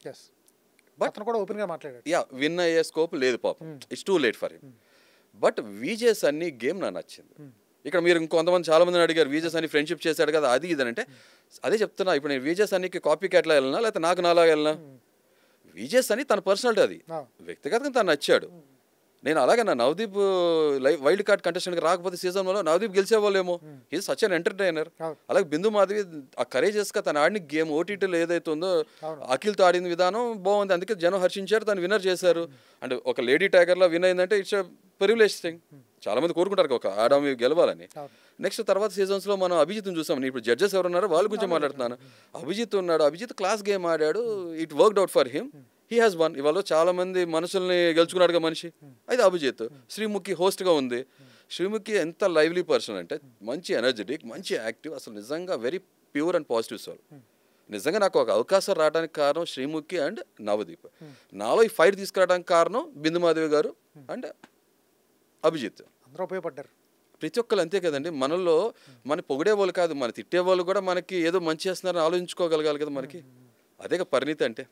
C: But
B: కూడా ఓపెన్గా మాట్లాడాడు.
C: విన్ అయ్యే స్కోప్ లేదు పాపం, it's too late for him. But Vijay's అన్ని గేమ్ నాకు నచ్చింది. ఇక్కడ మీరు ఇంకొంతమంది చాలా మందిని అడిగారు, విజేస్ అని ఫ్రెండ్షిప్ చేశాడు కదా అది ఇది అంటే, అదే చెప్తున్నా. ఇప్పుడు నేను విజేస్ అన్నికి కాపీ క్యాట్లా వెళ్ళినా లేకపోతే నాకు నాలాగా వెళ్ళినా, విజేస్ అని తన పర్సనాలిటీ, అది వ్యక్తిగతంగా తను నచ్చాడు. నేను అలాగే నా నవదీప్ వైల్డ్ కార్డ్ కంటెస్టెంట్కి రాకపోతే సీజన్లో నవదీప్ గెలిచేవాళ్ళేమో. Is such an entertainer. అలాగే బిందు మాధవి ఆ కరేజెస్గా తను ఆడిన గేమ్ ఓటీటీలో ఏదైతే ఉందో అఖిల్తో ఆడిన విధానం బాగుంది, అందుకే జనం హర్షించారు, తను విన్నర్ చేశారు. అంటే ఒక లేడీ టైగర్లో విన్ అయిందంటే ఇట్స్ ప్రివిలేజ్ థింగ్. చాలా మంది కోరుకుంటారు ఒక ఆడమి గెలవాలని. నెక్స్ట్ తర్వాత సీజన్స్లో మనం అభిజిత్ని చూసాం. నేను ఇప్పుడు జడ్జెస్ ఎవరున్నారో వాళ్ళ గురించి మాట్లాడుతున్నాను. అభిజిత్ ఉన్నాడు, అభిజిత్ క్లాస్ గేమ్ ఆడాడు, it worked out for him, he has one. ఇవాళ చాలా మంది మనసుల్ని గెలుచుకున్నాడుగా మనిషి, అయితే అభిజిత్. శ్రీముఖి హోస్ట్గా ఉంది. శ్రీముఖి ఎంత లైవ్లీ పర్సన్ అంటే, మంచి ఎనర్జెటిక్, మంచి యాక్టివ్, అసలు నిజంగా very pure and positive soul. నిజంగా నాకు ఒక అవకాశం రావడానికి కారణం శ్రీముఖి అండ్ నవదీప్. నాలో ఈ ఫైట్ తీసుకురావడానికి కారణం బిందు మాధవి గారు అండ్ అభిజిత్.
B: అందరూ ఉపయోగపడ్డారు.
C: ప్రతి ఒక్కరు అంతే కదండి. మనలో మన పొగిడే వాళ్ళు కాదు, మన తిట్టే వాళ్ళు కూడా మనకి ఏదో మంచి చేస్తున్నారని ఆలోచించుకోగలగాలి కదా మనకి. అదే పరిణితి అంటే.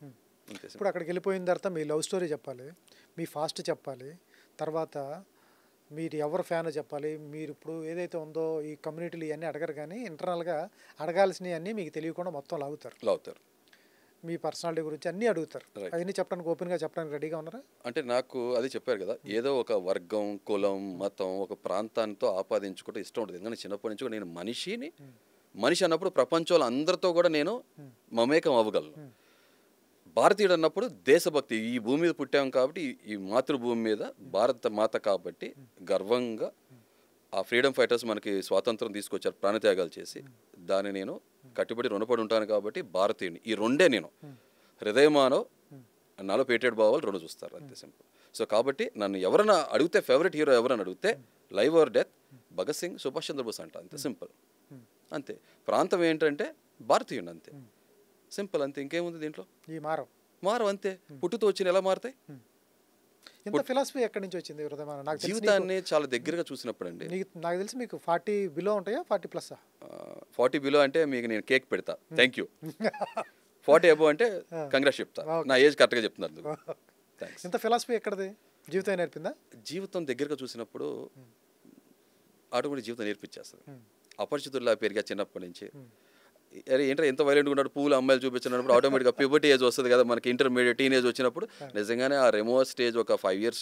B: ఇప్పుడు అక్కడికి వెళ్ళిపోయిన తర్వాత మీ లవ్ స్టోరీ చెప్పాలి, మీ ఫాస్ట్ చెప్పాలి, తర్వాత మీరు ఎవరు ఫ్యాన్ చెప్పాలి. మీరు ఇప్పుడు ఏదైతే ఉందో ఈ కమ్యూనిటీలు ఇవన్నీ అడగరు, కానీ ఇంటర్నల్గా అడగాల్సినవి అన్నీ మీకు తెలియకుండా మొత్తం లాగుతారు. మీ పర్సనాలిటీ గురించి అన్నీ అడుగుతారు. అవన్నీ చెప్పడానికి ఓపెన్గా చెప్పడానికి రెడీగా ఉన్నారా? అంటే
C: నాకు అది చెప్పారు కదా, ఏదో ఒక వర్గం, కులం, మతం, ఒక ప్రాంతాంతో ఆపాదించుకుంటే ఇష్టం ఉంటుంది. ఎందుకంటే చిన్నప్పటి నుంచి నేను మనిషి అన్నప్పుడు ప్రపంచంలో అందరితో కూడా నేను మమేకం అవ్వగలను. భారతీయుడు అన్నప్పుడు దేశభక్తి, ఈ భూమి మీద పుట్టాం కాబట్టి, ఈ మాతృభూమి మీద భారత మాత కాబట్టి గర్వంగా ఆ ఫ్రీడమ్ ఫైటర్స్ మనకి స్వాతంత్రం తీసుకొచ్చారు ప్రాణత్యాగాలు చేసి, దాన్ని నేను కట్టుబడి రుణపడి ఉంటాను కాబట్టి భారతీయుని. ఈ రెండే నేను హృదయమానవ్ నాలో పేటెడ్ భావాలు రెండు చూస్తారు, అంతే సింపుల్. సో కాబట్టి నన్ను ఎవరైనా అడిగితే ఫేవరెట్ హీరో ఎవరైనా అడిగితే live are death Bhagat Singh, Subhash Chandrabose అంట, అంతే సింపుల్. అంతే. ప్రాంతం ఏంటంటే భారతీయుని, అంతే సింపుల్, అంతే. ఇంకేముంది దీంట్లో?
B: ఈ మారం
C: అంతే. పుట్టుతో వచ్చిన ఎలా మారుతాయి?
B: ఇంత ఫిలాసఫీ ఎక్కడి నుంచి వచ్చింది హృదయమానవ్? నాకు
C: జీవితాన్ని చాలా దగ్గరగా చూసినప్పుడు అండి.
B: నాకు తెలిసి మీకు 40 బిలో ఉంటాయా, 40+?
C: 40 బిలో అంటే మీకు నేను కేక్ పెడతా, థ్యాంక్ యూ. 40 అబో అంటే కంగ్రాట్స్ చెప్తా, నా ఏజ్ కరెక్ట్గా చెప్తున్నారు. థ్యాంక్స్.
B: ఇంత ఫిలాసఫీ ఎక్కడది? జీవితం నేర్పిందా?
C: జీవితం దగ్గరగా చూసినప్పుడు ఆటోమేటిక్ జీవితం నేర్పించేస్తుంది. అపరిచితుల్లా పెరిగా చిన్నప్పటి నుంచి. అరే ఏంటంటే ఎంత వైలెంట్గా ఉన్నాడు, పూలు అమ్మాయిలు చూపించినప్పుడు ఆటోమేటిక్గా ప్యూబర్టీ ఏజ్ వస్తుంది కదా మనకి, ఇంటర్మీడియట్ టీనేజ్ వచ్చినప్పుడు. నిజంగానే ఆ రెమో స్టేజ్ ఒక 5 years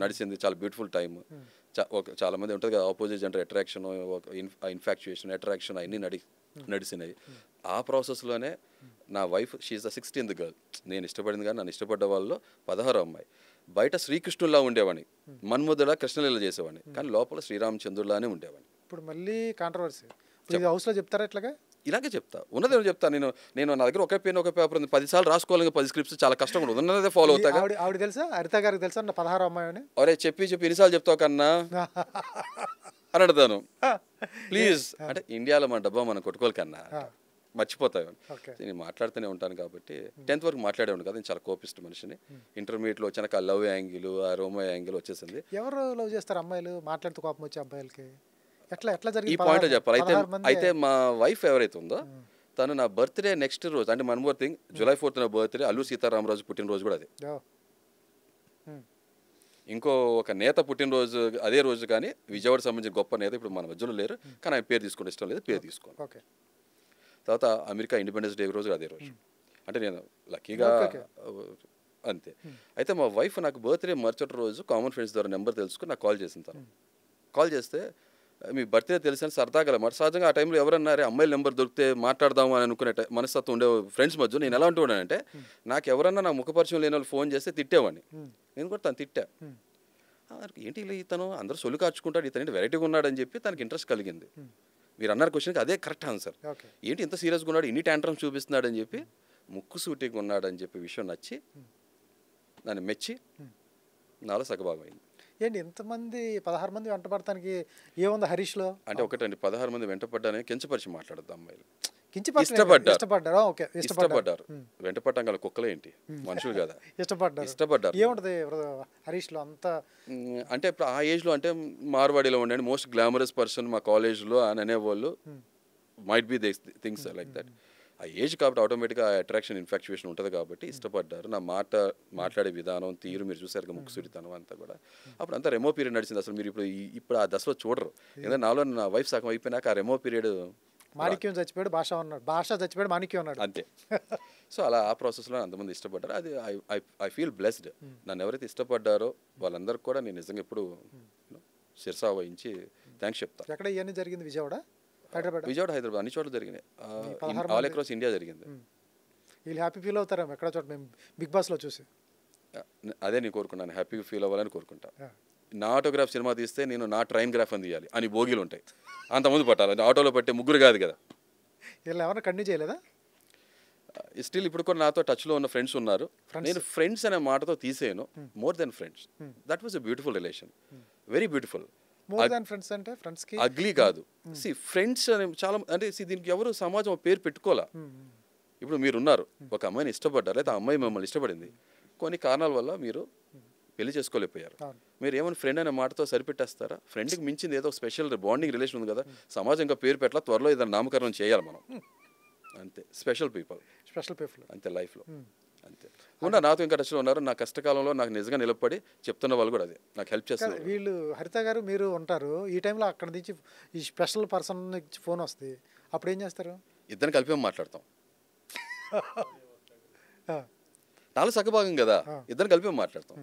C: నడిచింది, చాలా బ్యూటిఫుల్ టైం. చాలా మంది ఉంటుంది కదా opposite gender attraction, infatuation, attraction అన్నీ నడిచినాయి. ఆ ప్రాసెస్లోనే నా wife she's the 16th girl. నేను ఇష్టపడింది కానీ నన్ను ఇష్టపడ్డ వాళ్ళు 16వ అమ్మాయి. బయట శ్రీకృష్ణుల్లా ఉండేవాడిని, మన్మధులా కృష్ణలీల చేసేవాడిని, కానీ లోపల శ్రీరామచంద్రులానే ఉండేవాడిని.
B: ఇప్పుడు మళ్ళీ కాంట్రవర్సీ హౌస్లో చెప్తారా ఇట్లాగా?
C: ఇలాగే చెప్తా, ఉన్నదేమో చెప్తా. నేను నా దగ్గర ఒకే పెన్ ఒక పేపర్ ఉంది, 10 సార్లు రాసుకోవాలి, 10 స్క్రిప్ట్స్ చాలా కష్టంగా ఉంటుంది, ఉన్నదే ఫాలో అవుతా.
B: ఆవిడ తెలుసా, హరిత గారికి తెలుసా నా 16వ అమ్మాయి అని?
C: అరే చెప్పి ఎన్నిసార్లు చెప్తావు కన్నా అని అడుగుతాను. ప్లీజ్ అంటే ఇండియాలో మన డబ్బా మనం కొట్టుకోవాలి కన్నా, మర్చిపోతాను. నేను మాట్లాడుతూనే ఉంటాను కాబట్టి 10th వరకు మాట్లాడే ఉంటాను కదా, నేను చాలా కోపిస్ట్ మనిషిని. ఇంటర్మీడియట్లో వచ్చాక ఆ లవ్ యాంగిల్, ఆ రోమో యాంగిల్ వచ్చేసింది.
B: ఎవరు లవ్ చేస్తారు అమ్మాయిలు మాట్లాడుతూ కోపం వచ్చే అబ్బాయిలకి?
C: ఈ పాయింట్ చెప్పాలి. అయితే మా వైఫ్ ఎవరైతే ఉందో తను నా బర్త్డే నెక్స్ట్ రోజు, అంటే one more thing, July 4th నా బర్త్డే, అల్లు సీతారామరాజు పుట్టినరోజు కూడా అదే. ఇంకో ఒక నేత పుట్టినరోజు అదే రోజు, కానీ విజయవాడ సంబంధించిన గొప్ప నేత ఇప్పుడు మన మధ్యలో లేరు, కానీ ఆయన పేరు తీసుకుంటే ఇష్టం లేదు, పేరు తీసుకోను. తర్వాత అమెరికా ఇండిపెండెన్స్ డే రోజు అదే రోజు, అంటే నేను లక్కీగా అంతే. అయితే మా వైఫ్ నాకు బర్త్డే మరుసటి రోజు కామన్ ఫ్రెండ్స్ ద్వారా నెంబర్ తెలుసుకుని నాకు కాల్ చేసింది. తను కాల్ చేస్తే మీ బర్త్డే తెలిసిన సరదాగా మాట, సహజంగా ఆ టైంలో ఎవరన్నారే అమ్మాయిల నెంబర్ దొరికితే మాట్లాడదాము అని అనుకునే మనస్తత్వం ఉండే ఫ్రెండ్స్ మధ్య నేను ఎలా ఉంటున్నానంటే, నాకు ఎవరన్నా నా ముఖపరిచయం లేని వాళ్ళు ఫోన్ చేస్తే తిట్టేవాడిని. నేను కూడా తను తిట్టా, ఏంటి ఇతను అందరూ సొల్లు కార్చుకుంటాడు, ఇతను వెరైటీగా ఉన్నాడని చెప్పి తనకి ఇంట్రెస్ట్ కలిగింది. మీరు అన్నారు క్వశ్చన్కి అదే కరెక్ట్ ఆన్సర్. ఏంటి ఇంత సీరియస్గా ఉన్నాడు, ఇన్ని ట్యాంట్రమ్స్ చూపిస్తున్నాడు అని చెప్పి, ముక్కు సూటిగా ఉన్నాడు అని చెప్పి విషయం నచ్చి నన్ను మెచ్చి నాలో సగభాగం అయింది.
B: ఏంటి ఇంతమంది 16 మంది వెంటపడటానికి ఏముంది హరీష్లో?
C: అంటే ఒకటండి, 16 మంది వెంటపడ్డానే కించపరిచి మాట్లాడద్దు. అమ్మాయిలు ఇష్టపడ్డారు, వెంటపడటం గల కుక్కలు ఏంటి, మనుషులు కదా, ఇష్టపడ్డారు.
B: ఏముంటది హరీష్లో అంత?
C: అంటే ఇప్పుడు ఆ ఏజ్లో అంటే మార్వాడిలో ఉండండి, మోస్ట్ గ్లామరస్ పర్సన్ మా కాలేజ్లో అని అనేవాళ్ళు, might be they things like that. ఆ ఏజ్ కాబట్టి ఆటోమేటిక్గా అట్రాక్షన్, ఇన్ఫాక్చుయేషన్ ఉంటుంది కాబట్టి ఇష్టపడ్డారు. నా మాట్లాడే విధానం, తీరు మీరు చూసారు, ముక్కుసుడితనం అంతా కూడా. అప్పుడు అంతా రెమో పీరియడ్ నడిచింది. అసలు మీరు ఇప్పుడు ఆ దశలో చూడరు, ఎందుకంటే నాలో నా వైఫ్ సగం అయిపోయినాక ఆ రెమో పీరియడ్,
B: మాణిక్యం చచ్చిపోయాడు, భాష చచ్చిపోయాడు, మాణిక్యం ఉన్నాడు, అంతే.
C: సో అలా ఆ ప్రాసెస్లో అంతమంది ఇష్టపడ్డారు. అది ఐ ఫీల్ బ్లెస్డ్. నన్ను ఎవరైతే ఇష్టపడ్డారో వాళ్ళందరికీ కూడా నేను నిజంగా ఎప్పుడు శిరసా వహించి థ్యాంక్స్ చెప్తాను.
B: ఎక్కడ ఇవన్నీ జరిగింది? విజయవాడ,
C: హైదరాబాద్, అన్ని చోట్ల జరిగినాయి, ఆల్ అక్రాస్ ఇండియా జరిగింది.
B: వీళ్ళు హ్యాపీ ఫీల్ అవుతారా ఎక్కడ చోట మేము బిగ్ బాస్లో చూసి?
C: అదే నేను కోరుకున్నాను, హ్యాపీగా ఫీల్ అవ్వాలని కోరుకుంటా. నా ఆటోగ్రాఫ్ సినిమా తీస్తే నేను నా ట్రైన్ గ్రాఫ్ అని తీయాలి అని బోగీలు ఉంటాయి, అంతమంది పట్టాలి, ఆటోలో పట్టే ముగ్గురు కాదు కదా.
B: వీళ్ళు ఎవరైనా కంటిన్యూ చేయలేదా?
C: స్టిల్ ఇప్పుడు కూడా నాతో టచ్లో ఉన్న ఫ్రెండ్స్ ఉన్నారు. నేను ఫ్రెండ్స్ అనే మాటతో తీసేయను, more than friends. That was a beautiful relation, very beautiful. Ugly కాదు, ఫ్రెండ్స్ అని చాలా అంటే దీనికి ఎవరు సమాజం పేరు పెట్టుకోవాలా. ఇప్పుడు మీరున్నారు, ఒక అమ్మాయిని ఇష్టపడ్డారు, లేదా అమ్మాయి మిమ్మల్ని ఇష్టపడింది, కొన్ని కారణాల వల్ల మీరు పెళ్లి చేసుకోలేకపోయారు. మీరు ఏమైనా ఫ్రెండ్ అనే మాటతో సరిపెట్టేస్తారా? ఫ్రెండ్కి మించింది ఏదో స్పెషల్ బాండింగ్ రిలేషన్ ఉంది కదా, సమాజం ఇంకా పేరు పెట్టాలా, త్వరలో ఏదైనా నామకరణం చేయాలి మనం, అంతే. స్పెషల్ పీపుల్ అంతే లైఫ్లో, అంతే. కూడా నాతో ఇంకా టచ్లో ఉన్నారు. నా కష్టకాలంలో నాకు నిజంగా నిలబడి చెప్తున్న వాళ్ళు కూడా అదే నాకు హెల్ప్ చేస్తారు.
B: వీళ్ళు హరిత గారు మీరు ఉంటారు, ఈ టైంలో అక్కడ నుంచి ఈ స్పెషల్ పర్సన్ నుంచి ఫోన్ వస్తుంది, అప్పుడు ఏం చేస్తారు?
C: ఇద్దరిని కలిపి మాట్లాడతాం. నాలుగు సగభాగం కదా, ఇద్దరిని కలిపి మాట్లాడతాం.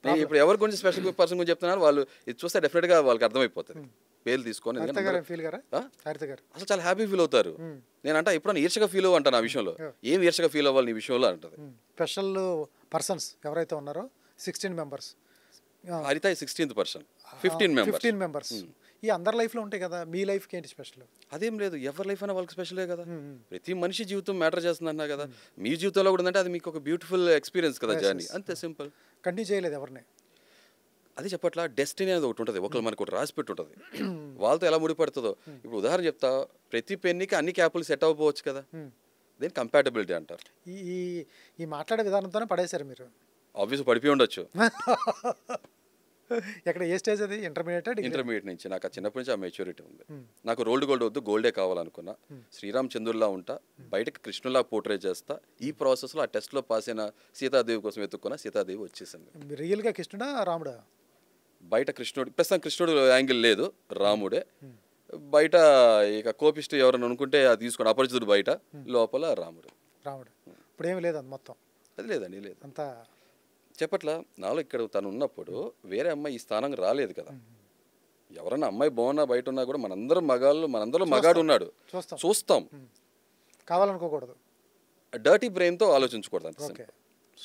C: నేను ఇప్పుడు ఎవరి గురించి స్పెషల్ పర్సన్ గురించి చెప్తున్నారు, వాళ్ళు ఇది చూస్తే డెఫినెట్గా వాళ్ళకి అర్థమైపోతుంది. పేర్లు తీసుకొని అసలు చాలా హ్యాపీ ఫీల్ అవుతారు. నేనంటే ఎప్పుడన్నా ఈర్షగా ఫీల్ అవ్వంటాను ఆ విషయంలో. ఏం ఈర్షగా ఫీల్ అవ్వాలి నీ విషయంలో అంటది.
B: స్పెషల్ పర్సన్స్ ఎవరైతే ఉన్నారో 16 మెంబర్స్,
C: హరిత 16th పర్సన్, 15 మెంబర్స్.
B: ఈ అందరి లైఫ్లో ఉంటాయి కదా, మీ లైఫ్కి ఏంటి స్పెషల్?
C: అదేం లేదు, ఎవరి లైఫ్ అయినా వాళ్ళకి స్పెషలే కదా. ప్రతి మనిషి జీవితం మ్యాటర్ చేస్తుంది అన్నా కదా. మీ జీవితంలో కూడా ఉందంటే అది మీకు ఒక బ్యూటిఫుల్ ఎక్స్పీరియన్స్ కదా జర్నీ, అంతే సింపుల్.
B: కంటిన్యూ చేయలేదు ఎవరిని?
C: అది చెప్పట్లా, డెస్టినీ అనేది ఒకటి ఉంటుంది, ఒకరు మనకు ఒకటి రాసి పెట్టి ఉంటుంది, వాళ్ళతో ఎలా ముడిపడుతుందో. ఇప్పుడు ఉదాహరణ చెప్తా, ప్రతి పెన్నికి అన్ని క్యాపులు సెట్ అవ్వకపోవచ్చు కదా, దేని కంపాటబిలిటీ అంటారు.
B: ఈ ఈ మాట్లాడే విధానంతోనే పడేశారు మీరు.
C: ఆబ్వియస్ పడిపోయి ఉండొచ్చు.
B: ఎక్కడ ఏ స్టేజ్ అది?
C: ఇంటర్మీడియట్ నుంచి. నాకు ఆ చిన్నప్పటి నుంచి ఆ మెచ్యూరిటీ ఉంది. నాకు రోల్డ్ గోల్డ్ వద్దు, గోల్డే కావాలనుకున్నా. శ్రీరామ్ చంద్రుల్లా ఉంటా, బయటకు కృష్ణులా పోర్ట్రే చేస్తా. ఈ ప్రాసెస్లో ఆ టెస్ట్లో పాస్ అయిన సీతాదేవి కోసం వెతుక్కున్నా, సీతాదేవి వచ్చేసింది.
B: రియల్గా కృష్ణుడా రాముడా?
C: బయట కృష్ణుడు, ప్రస్తుతం కృష్ణుడు యాంగిల్ లేదు, రాముడే. బయట ఇక కోపిస్ట్ ఎవరైనా అనుకుంటే అది తీసుకోండి, అపరిచితుడు బయట, లోపల రాముడు.
B: ఇప్పుడు ఏమి లేదు అది మొత్తం?
C: అది లేదండి, లేదు
B: అంతా
C: చెప్పట్లా. నాలో ఇక్కడ తను ఉన్నప్పుడు వేరే అమ్మాయి ఈ స్థానం రాలేదు కదా. ఎవరన్నా అమ్మాయి బాగున్నా బయట ఉన్నా కూడా మనందరం మగాళ్ళు, మనందరం మగాడు ఉన్నాడు చూస్తాం,
B: కావాలనుకోకూడదు,
C: డర్టీ బ్రెయిన్తో ఆలోచించకూడదు, అంతే సింపుల్.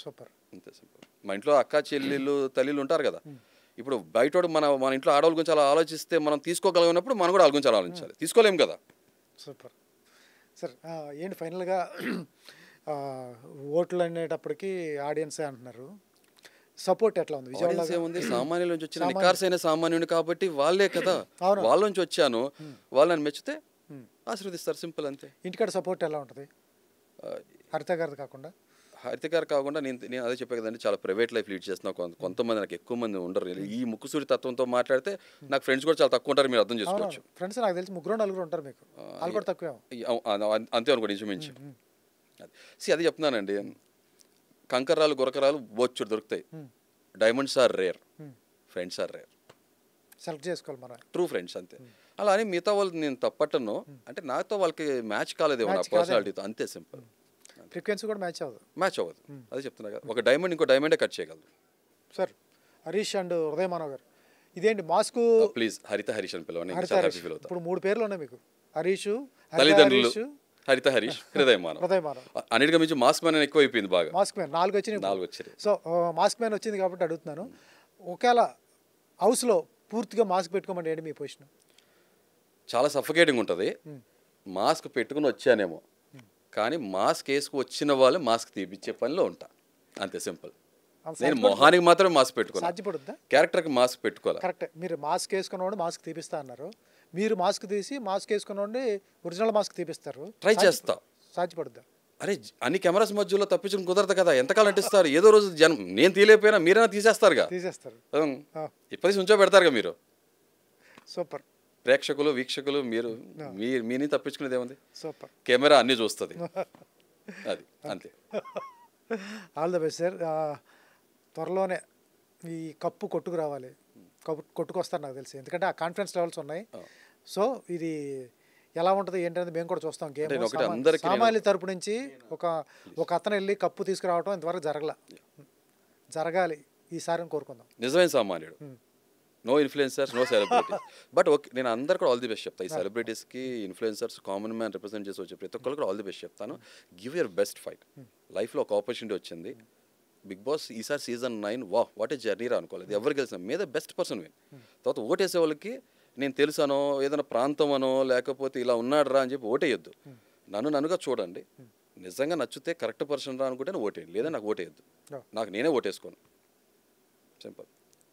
B: సూపర్,
C: అంతే సింపుల్. మా ఇంట్లో అక్క చెల్లెళ్ళు తల్లిలు ఉంటారు కదా, ఇప్పుడు బయట మన ఇంట్లో ఆడవాళ్ళ గురించి అలా ఆలోచిస్తే మనం తీసుకోగలిగినప్పుడు మనం కూడా వాళ్ళ గురించి ఆలోచించాలి, తీసుకోలేము కదా.
B: Super sir. ఏంటి ఫైనల్గా ఓట్లు అనేటప్పటికి ఆడియన్సే అంటున్నారు, సపోర్ట్ ఎట్లా ఉంది?
C: విజయవాడ ఉంది, సామాన్యుల నుంచి వచ్చిన నికార్సైన సామాన్యుని కాబట్టి వాళ్ళే కదా, వాళ్ళ నుంచి వచ్చాను, వాళ్ళని మెచ్చితే ఆశీర్వదిస్తారు, సింపుల్ అంతే.
B: ఇంటికాడ సపోర్ట్ ఎలా ఉంటుంది? హరిత గారిది కాకుండా,
C: హరిత గారు కాకుండా నేను అదే చెప్పే కదండి, చాలా ప్రైవేట్ లైఫ్ లీడ్ చేస్తున్నా. కొంతమంది నాకు ఎక్కువ మంది ఉండరు. ఈ ముక్కుసూడి తత్వంతో మాట్లాడితే నాకు ఫ్రెండ్స్ కూడా చాలా తక్కువ ఉంటారు, మీరు అర్థం చేసుకోవచ్చు.
B: ఫ్రెండ్స్ నాకు తెలిసి 3-4 ఉంటారు మీకు, వాళ్ళు కూడా తక్కువ,
C: అంతే అనుకోండి ఇంచుమించు. అది చెప్తున్నానండి, కంకర్రాలు గురకరాలు బొచ్చుడు దొరుకుతాయి, diamonds are rare, friends are rare.
B: Select చేసుకోవాలి మన
C: ట్రూ ఫ్రెండ్స్, అంతే. అలా అని మిగతా వాళ్ళు నేను తప్పట్టను అంటే నాతో వాళ్ళకి మ్యాచ్ కాలేదేమో నా పర్సనాలిటీతో, అంతే సింపుల్.
B: ఫ్రీక్వెన్సీ కూడా మ్యాచ్ అవ్వదు,
C: అదే చెప్తున్నా కదా. ఒక డైమండ్ ఇంకో డైమండే కట్ చేయగలదు.
B: సార్, హరీష్ అండ్ హృదయ మానవ్ గారు, ఇదేంటి మాస్క్?
C: ప్లీజ్ హరిత హరీష్ అని పిలవండి.
B: ఇప్పుడు 3 పేర్లు ఉన్నాయి మీకు, హరీష్,
C: తల్లిదండ్రులు, హరిత హరీష్, హృదయ మానవ్. అన్నిటిగా మించి మాస్క్ మ్యాన్ ఎక్కువ అయిపోయింది బాగా.
B: మాస్క్ మ్యాన్ 4 వచ్చినాయి. సో మాస్క్ మ్యాన్ వచ్చింది కాబట్టి అడుగుతున్నాను, ఒకవేళ హౌస్లో పూర్తిగా మాస్క్ పెట్టుకోమంటే ఏంటి మీ పొజిషన్?
C: చాలా సఫకేటింగ్ ఉంటుంది. మాస్క్ పెట్టుకుని వచ్చానేమో, కానీ మాస్క్ వేసుకు వచ్చిన వాళ్ళు మాస్క్ తీపిచ్చే పనిలో ఉంటా, అంతే సింపుల్. నేను మొహానికి మాత్రమే మాస్క్ పెట్టుకోవాలి,
B: సాధ్యపడుద్దా?
C: క్యారెక్టర్కి మాస్క్ పెట్టుకోవాలి.
B: కరెక్ట్. మీరు మాస్క్ వేసుకున్నవాడు మాస్క్ తీపిస్తా అన్నారు, మీరు మాస్క్ తీసి మాస్క్ వేసుకున్నవాడి ఒరిజినల్ మాస్క్ తీపిస్తారు,
C: ట్రై చేస్తా.
B: సాధ్యపడుద్దా?
C: అరే అన్ని కెమెరాస్ మధ్యలో తప్పించుకుని కుదరదు కదా, ఎంతకాలం అంటిస్తారు? ఏదో రోజు జనం నేను తీయలేకపోయినా మీరైనా తీసేస్తారుగా, ఇప్పటి ఉంచో పెడతారుగా మీరు.
B: సూపర్.
C: ప్రేక్షకులు, వీక్షకులు, మీని తప్పించుకునేది ఏముంది?
B: సూపర్.
C: కెమెరా అన్నీ చూస్తుంది, అది అంతే.
B: All the best sir. త్వరలోనే ఈ కప్పు కొట్టుకు రావాలి, కొట్టుకొస్తారు నాకు తెలిసి, ఎందుకంటే ఆ కాన్ఫిడెన్స్ లెవెల్స్ ఉన్నాయి. సో ఇది ఎలా ఉంటుంది ఏంటనేది మేము కూడా చూస్తాం. గేమ్ సామాన్యుల తరపు నుంచి ఒక అతను వెళ్ళి కప్పు తీసుకురావడం ఇంతవరకు జరగాలి ఈసారి కోరుకుందాం.
C: నిజమైన సామాన్యుడు, no influencers, no celebrities. But okay, నేను అందరు కూడా ఆల్ ది బెస్ట్ చెప్తాను. ఈ సెలబ్రిటీస్కి, ఇన్ఫ్లుయెన్సర్స్, కామన్ మ్యాన్ రిప్రజెంట్ చేసి వచ్చే ప్రతి ఒక్కరు కూడా ఆల్ ది బెస్ట్ చెప్తాను. Give your best fight. లైఫ్లో ఒక ఆపర్చునిటీ వచ్చింది, బిగ్ బాస్ ఈసారి సీజన్ 9, వాట్ ఏ జర్నీ రా అనుకోలేదు. ఎవరు గెలిచిన మీద బెస్ట్ పర్సన్ విన్. తర్వాత ఓటేసే వాళ్ళకి నేను తెలుసానో ఏదైనా ప్రాంతం అనో లేకపోతే ఇలా ఉన్నాడు రా అని చెప్పి ఓటేయొద్దు. నన్నుగా చూడండి, నిజంగా నచ్చితే కరెక్ట్ పర్సన్ రా అనుకుంటే ఓటేయండి, లేదా నాకు ఓటేయద్దు, నాకు నేనే ఓటేసుకోను, సింపుల్.